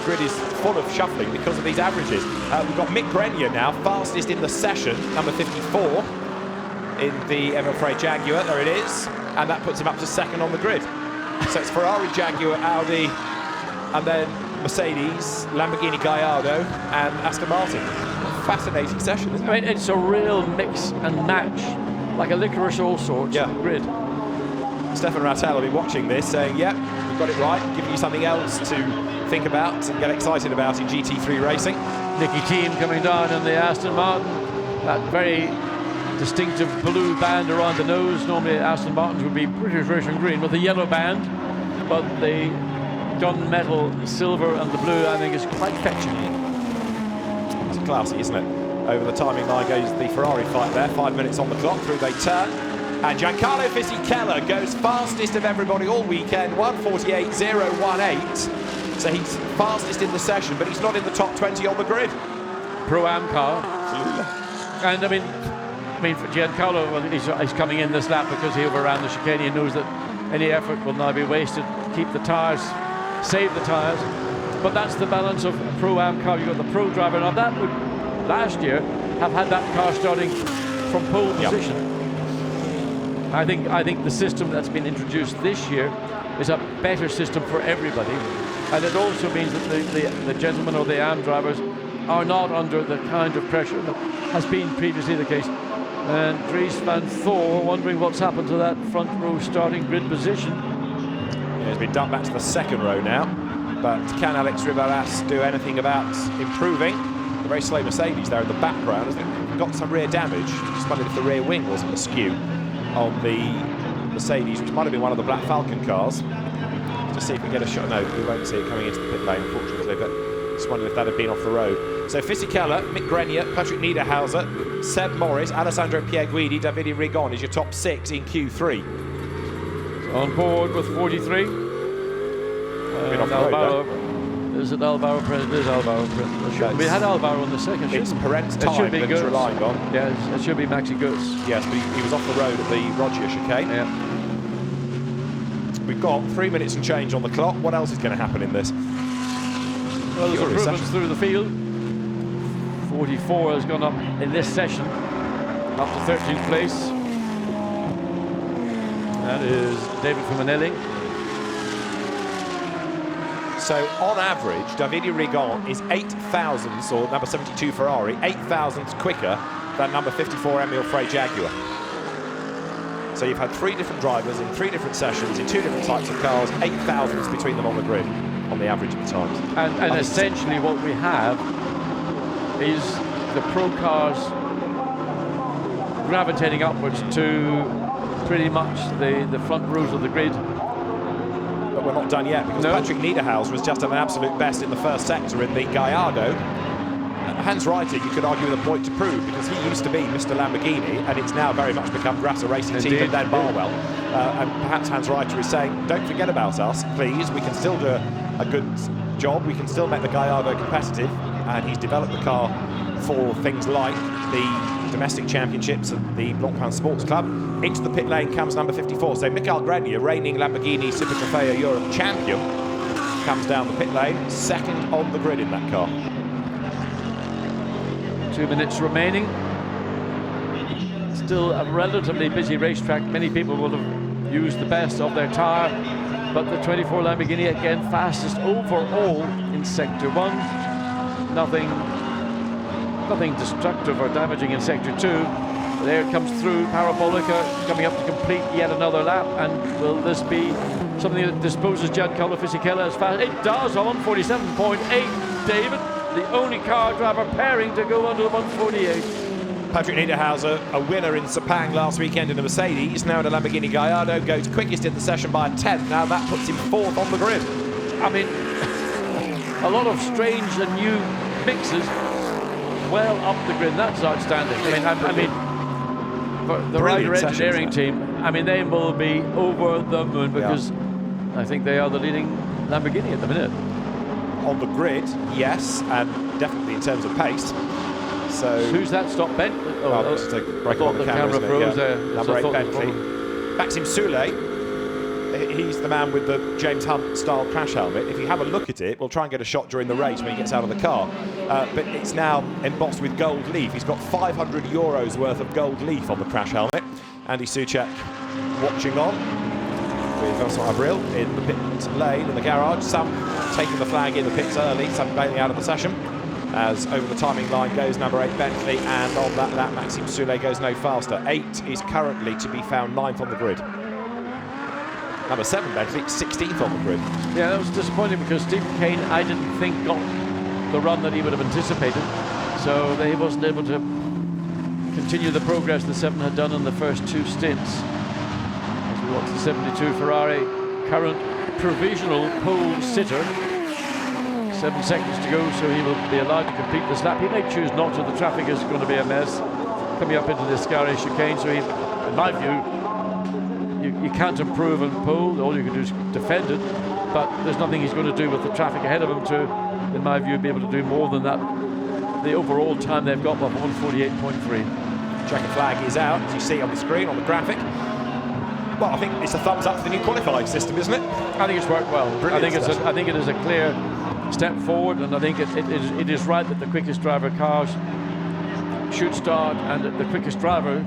grid is full of shuffling because of these averages. We've got Mick Grenier now, fastest in the session, number 54 in the Emil Frey Jaguar. There it is, and that puts him up to 2nd on the grid. So it's Ferrari, Jaguar, Audi, and then Mercedes, Lamborghini Gallardo, and Aston Martin. Fascinating session, isn't it? I mean, it's a real mix and match, like a licorice all sorts grid. Stefan Rattel will be watching this, saying, "Yep, we've got it right," giving you something else to think about and get excited about in GT3 racing. Nicky Team coming down in the Aston Martin, that very distinctive blue band around the nose. Normally Aston Martins would be British Racing green with a yellow band, but the gunmetal silver and the blue, I think, is quite fetching. It's classy, isn't it? Over the timing line goes the Ferrari fight there. 5 minutes on the clock, through they turn. And Giancarlo Fisichella goes fastest of everybody all weekend, 1:48.018. So he's fastest in the session, but he's not in the top 20 on the grid. Pro-Am car. And I mean for Giancarlo, well, he's coming in this lap because he overran the chicane. He knows that any effort will now be wasted. Keep the tyres, save the tyres. But that's the balance of a Pro-Am car. You've got the Pro driver. Now that would, last year, have had that car starting from pole position. I think the system that's been introduced this year is a better system for everybody. And it also means that the gentlemen or the AM drivers are not under the kind of pressure that has been previously the case. And Dries van Thor wondering what's happened to that front row starting grid position. Yeah, it's been dumped back to the second row now, but can Alex Riberas do anything about improving? The very slow Mercedes there in the background, I think got some rear damage. Just wondered if the rear wing wasn't askew on the Mercedes, which might have been one of the Black Falcon cars. Just see if we get a shot. No, we won't see it coming into the pit lane, unfortunately, but just wondered if that had been off the road. So Fisichella, Mick Grenier, Patrick Niederhauser, Seb Morris, Alessandro Pierguidi, Davide Rigon is your top 6 in Q3. On board with 43. Alvaro. Is it Alvaro? It is Alvaro. We had Alvaro on the second. It's Perent's time should be that it's relying on. Yes, it should be Maxi Goods. Yes, but he was off the road at the Rogier chicane. Yeah. We've got 3 minutes and change on the clock. What else is going to happen in this? Well, there's improvements through the field. 44 has gone up in this session, up to 13th place. That is David from Manelli. So on average, Davide Rigon is 8 thousandths, or number 72 Ferrari, 8 thousandths quicker than number 54 Emile Frey Jaguar. So you've had 3 different drivers in 3 different sessions in 2 different types of cars, 8 thousandths between them on the grid, on the average of the times. And essentially what we have is the pro cars gravitating upwards to pretty much the front rows of the grid. But we're not done yet, because Patrick Niederhauser was just an absolute best in the first sector in the Gallardo. Hans Reiter, you could argue with a point to prove, because he used to be Mr. Lamborghini, and it's now very much become Grasser Racing Team and then Barwell. And perhaps Hans Reiter is saying, don't forget about us, please. We can still do a good job. We can still make the Gallardo competitive. And he's developed the car for things like the domestic championships at the Blancpain Sports Club. Into the pit lane comes number 54. So Michael Grenier, reigning Lamborghini Super Trofeo Europe champion, comes down the pit lane, second on the grid in that car. 2 minutes remaining. Still a relatively busy racetrack. Many people will have used the best of their tyre, but the 24 Lamborghini again fastest overall in Sector 1. Nothing destructive or damaging in Sector 2. There it comes through, Parabolica coming up to complete yet another lap, and will this be something that disposes Giancarlo Fisichella as fast? It does on 47.8, David. The only car driver pairing to go under the 148. Patrick Niederhauser, a winner in Sepang last weekend in a Mercedes, now in a Lamborghini Gallardo, goes quickest in the session by a tenth. Now that puts him 4th on the grid. I mean, a lot of strange and new mixes well up the grid. That's outstanding. I mean, for the Ryder engineering team, I mean, they will be over the moon, because I think they are the leading Lamborghini at the minute. On the grid, yes, and definitely in terms of pace. So who's that? Stop Bentley. Just a break on the camera froze there. Number 8 Bentley. Maxime Soulet. He's the man with the James Hunt style crash helmet. If you have a look at it, we'll try and get a shot during the race when he gets out of the car. But it's now embossed with gold leaf. He's got 500 euros worth of gold leaf on the crash helmet. Andy Soucek watching on with Vincent Avril in the pit lane in the garage. Some taking the flag in the pits early, some bailing out of the session. As over the timing line goes number 8 Bentley, and on that lap Maxime Soulet goes no faster. 8 is currently to be found 9th on the grid. Number 7 Bentley, 16th on the grid. Yeah, that was disappointing, because Stephen Kane, I didn't think, got the run that he would have anticipated. So he wasn't able to continue the progress the 7 had done in the first 2 stints. As we watch the 72 Ferrari, current provisional pole sitter. 7 seconds to go, so he will be allowed to complete this lap. He may choose not to. The traffic is going to be a mess coming up into the Scari chicane. So in my view, you can't improve on pole. All you can do is defend it, but there's nothing he's going to do with the traffic ahead of him to, in my view, be able to do more than that. The overall time they've got of 148.3. Checker flag is out, as you see on the screen, on the graphic. Well, I think it's a thumbs up for the new qualifying system, isn't it? I think it's worked well. Brilliant. I think it is a clear step forward, and I think it is right that the quickest driver cars should start, and that the quickest drivers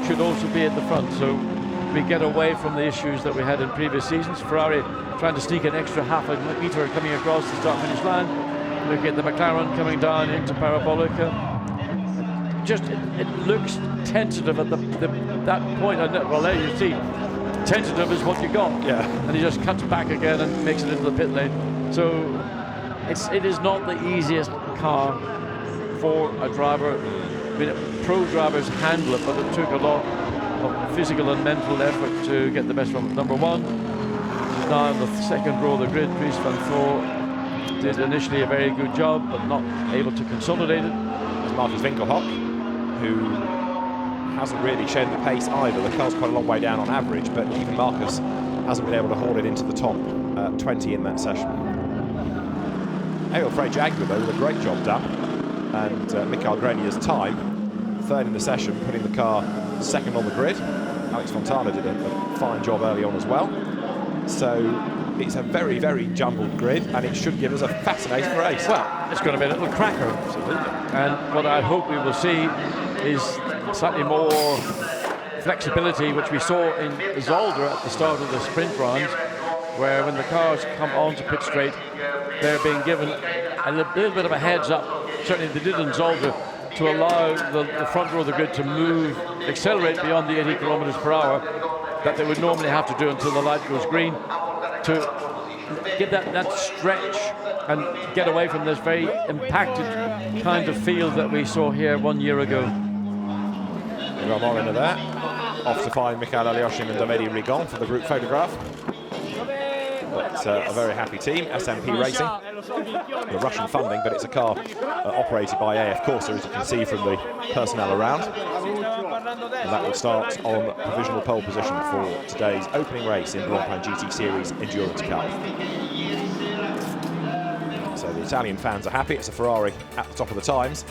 should also be at the front. So we get away from the issues that we had in previous seasons. Ferrari trying to sneak an extra half a metre coming across the start-finish line. Looking at the McLaren coming down into Parabolica. it looks tentative at that point. Well, there you see, tentative is what you got. Yeah. And he just cuts back again and makes it into the pit lane. So it is not the easiest car for a driver. I mean, pro drivers handle it, but it took a lot of physical and mental effort to get the best from it. Number one, now in the second row of the grid, Dries van Voor did initially a very good job, but not able to consolidate it. There's Marcus Winkelhock, who hasn't really shown the pace either. The car's quite a long way down on average, but even Marcus hasn't been able to haul it into the top 20 in that session. Emil Frey-Jagler, though, with a great job done. And Mikael Grenier's time, third in the session, putting the car second on the grid. Alex Fontana did a fine job early on as well. So it's a very, very jumbled grid, and it should give us a fascinating race. Well, it's going to be a little cracker. And what I hope we will see is slightly more flexibility, which we saw in Zolder at the start of the sprint rounds, where when the cars come onto pit straight, they're being given a little bit of a heads up. Certainly they did in Zolder, to allow the front row of the grid to move, accelerate beyond the 80 kilometers per hour that they would normally have to do until the light goes green, to get that stretch and get away from this very impacted kind of field that we saw here 1 year ago. We've got more into that. Off to find Mikhail Alyoshin and Domedy Rigon for the group photograph. But a very happy team, SMP Racing. The Russian funding, but it's a car operated by AF Corsa, as you can see from the personnel around. And that will start on provisional pole position for today's opening race in Blancpain GT Series Endurance Cup. So the Italian fans are happy. It's a Ferrari at the top of the times.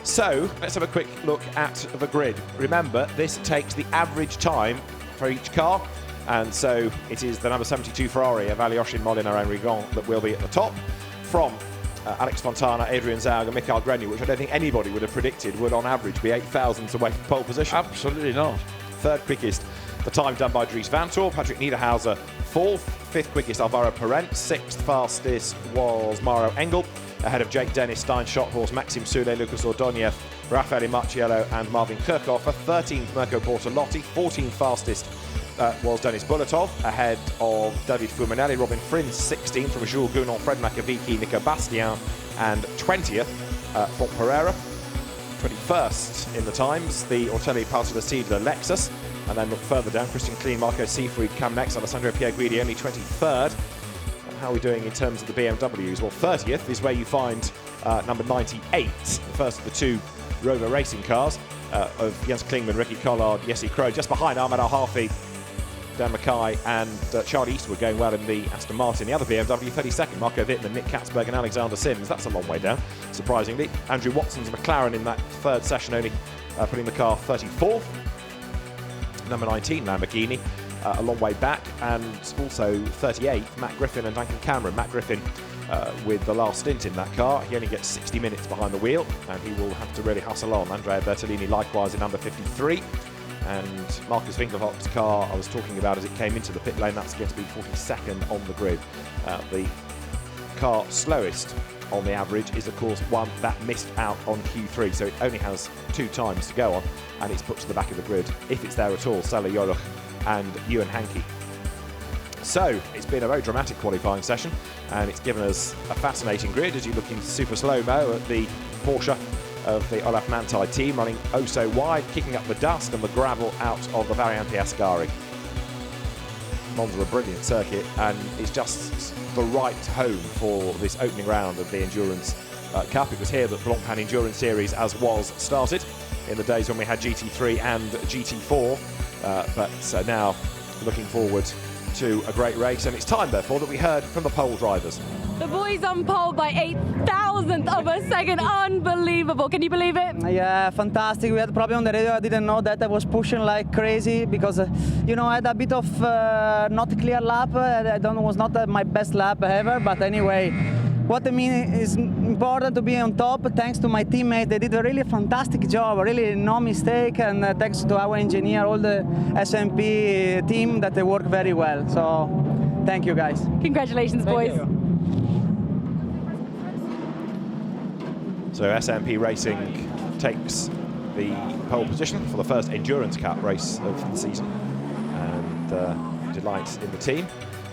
So let's have a quick look at the grid. Remember, this takes the average time for each car. And so it is the number 72 Ferrari of Alyoshin, Molinaro and Rigon that will be at the top, from Alex Fontana, Adrian Zaug and Mikael Grenier, which I don't think anybody would have predicted would on average be 8,000s away from pole position. Absolutely not. Third quickest, the time done by Dries Van Tor, Patrick Niederhauser fourth. Fifth quickest, Alvaro Parent. Sixth fastest was Mauro Engel, ahead of Jake Dennis, Stein Schotthorst, Maxim Sule, Lucas Ordonez, Raffaele Marciello and Marvin Kirchhofer. 13th, Mirko Bortolotti. 14th fastest was Denis Bulatov, ahead of David Fumanelli, Robin Frins. 16th from Jules Gounon, Fred Macavicki, Nico Bastien, and 20th, Bob Pereira. 21st in the times, the Ortelli Palsida Lexus. And then look further down, Christian Klein, Marco Seefried come next, Alessandro Pierguidi only 23rd. And how are we doing in terms of the BMWs? Well, 30th is where you find number 98, the first of the two Rover racing cars of Jens Klingman, Ricky Collard, Jesse Crow, just behind Ahmed Al-Harfi, Dan Mackay and Charlie Eastwood going well in the Aston Martin. The other BMW, 32nd, Marco Wittmann, Nick Katzberg and Alexander Sims. That's a long way down, surprisingly. Andrew Watson's McLaren in that third session only putting the car 34th. Number 19, Lamborghini, a long way back. And also 38th, Matt Griffin and Duncan Cameron. Matt Griffin with the last stint in that car. He only gets 60 minutes behind the wheel and he will have to really hustle on. Andrea Bertolini likewise in number 53. And Marcus Winkelhock's car I was talking about as it came into the pit lane, that's going to be 42nd on the grid. The car slowest on the average is of course one that missed out on Q3, so it only has 2 times to go on and it's put to the back of the grid, if it's there at all, Sala Joloch and Ewan Hankey. So it's been a very dramatic qualifying session and it's given us a fascinating grid as you look into super slow-mo at the Porsche of the Olaf Manthey team, running oh so wide, kicking up the dust and the gravel out of the Variante Ascari. Monza, a brilliant circuit, and it's just the right home for this opening round of the Endurance Cup. It was here that Blancpain Endurance Series as was started in the days when we had GT3 and GT4, but now looking forward to a great race, and it's time therefore that we heard from the pole drivers. The boys on pole by 8,000th of a second. Unbelievable. Can you believe it? Yeah, fantastic. We had a problem on the radio. I didn't know that. I was pushing like crazy because, you know, I had a bit of not a clear lap. Was not my best lap ever, but anyway, what I mean is important to be on top. Thanks to my teammates, they did a really fantastic job, really no mistake, and thanks to our engineer, all the SMP team, that they work very well. So, thank you guys. Congratulations, boys. Thank you. So SMP Racing takes the pole position for the first Endurance Cup race of the season, and delight in the team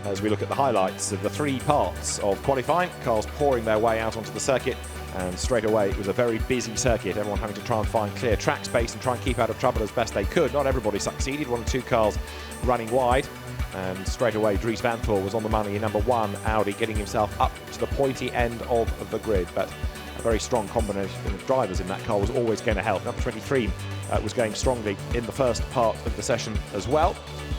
as we look at the highlights of the three parts of qualifying. Cars pouring their way out onto the circuit, and straight away it was a very busy circuit, everyone having to try and find clear track space and try and keep out of trouble as best they could. Not everybody succeeded, one or two cars running wide, and straight away Dries Vanthoor was on the money in number 1 Audi, getting himself up to the pointy end of the grid. But a very strong combination of drivers in that car was always going to help. Number 23 was going strongly in the first part of the session as well,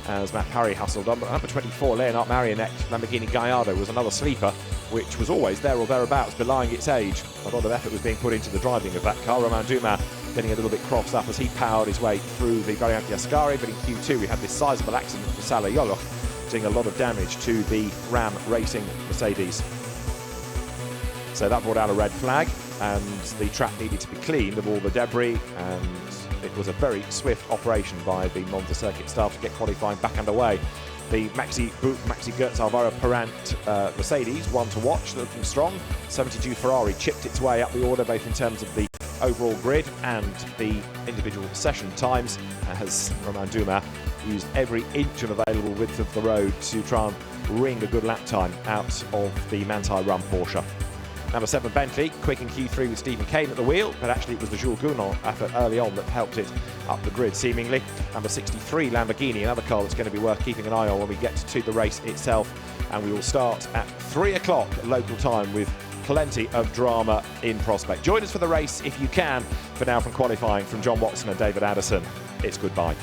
as Matt Parry hustled on. But number 24, Leonard Marionette, Lamborghini Gallardo, was another sleeper, which was always there or thereabouts, belying its age. A lot of effort was being put into the driving of that car. Romain Dumas getting a little bit crossed up as he powered his way through the Variante Ascari, but in Q2 we had this sizable accident for Salah Yoloch, doing a lot of damage to the Ram Racing Mercedes. So that brought out a red flag, and the track needed to be cleaned of all the debris, and it was a very swift operation by the Monza circuit staff to get qualifying back underway. The Maxi Goetz Alvaro Parant Mercedes, one to watch, looking strong. 72 Ferrari chipped its way up the order, both in terms of the overall grid and the individual session times, as Romain Dumas used every inch of available width of the road to try and wring a good lap time out of the Manthey run Porsche. Number 7 Bentley, quick in Q3 with Stephen Kane at the wheel, but actually it was the Jules Gounon effort early on that helped it up the grid seemingly. Number 63 Lamborghini, another car that's going to be worth keeping an eye on when we get to the race itself, and we will start at 3 o'clock local time with plenty of drama in prospect. Join us for the race if you can. For now, from qualifying, from John Watson and David Addison, it's goodbye.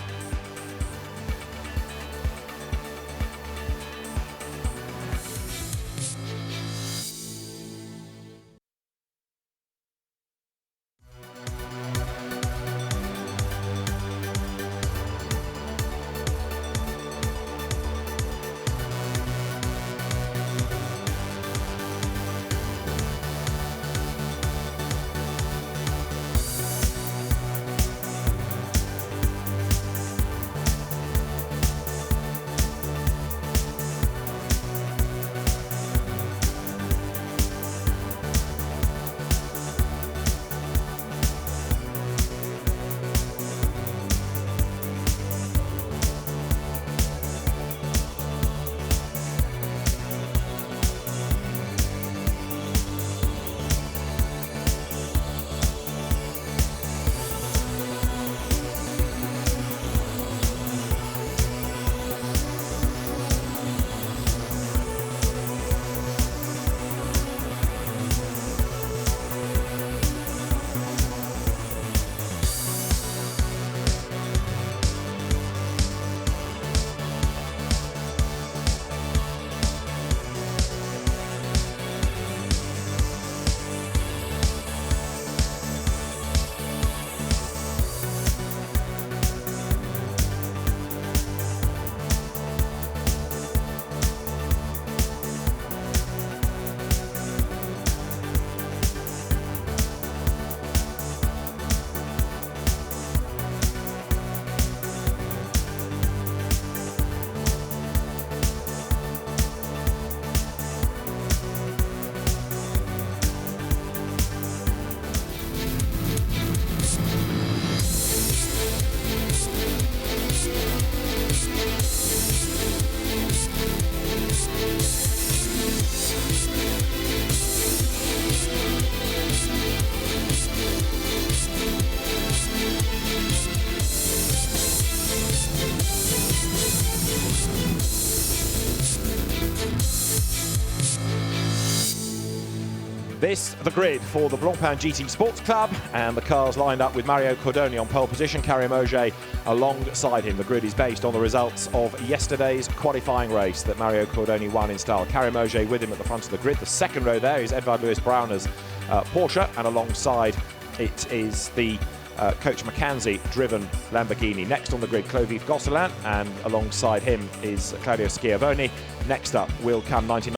This, the grid for the Blancpain GT Sports Club, and the cars lined up with Mario Cordoni on pole position, Karim Auger alongside him. The grid is based on the results of yesterday's qualifying race that Mario Cordoni won in style. Karim Auger with him at the front of the grid. The second row there is Edvard Louis Brauner's Porsche, and alongside it is the Coach McKenzie driven Lamborghini. Next on the grid, Clovis Gosselin, and alongside him is Claudio Schiavone. Next up will come 99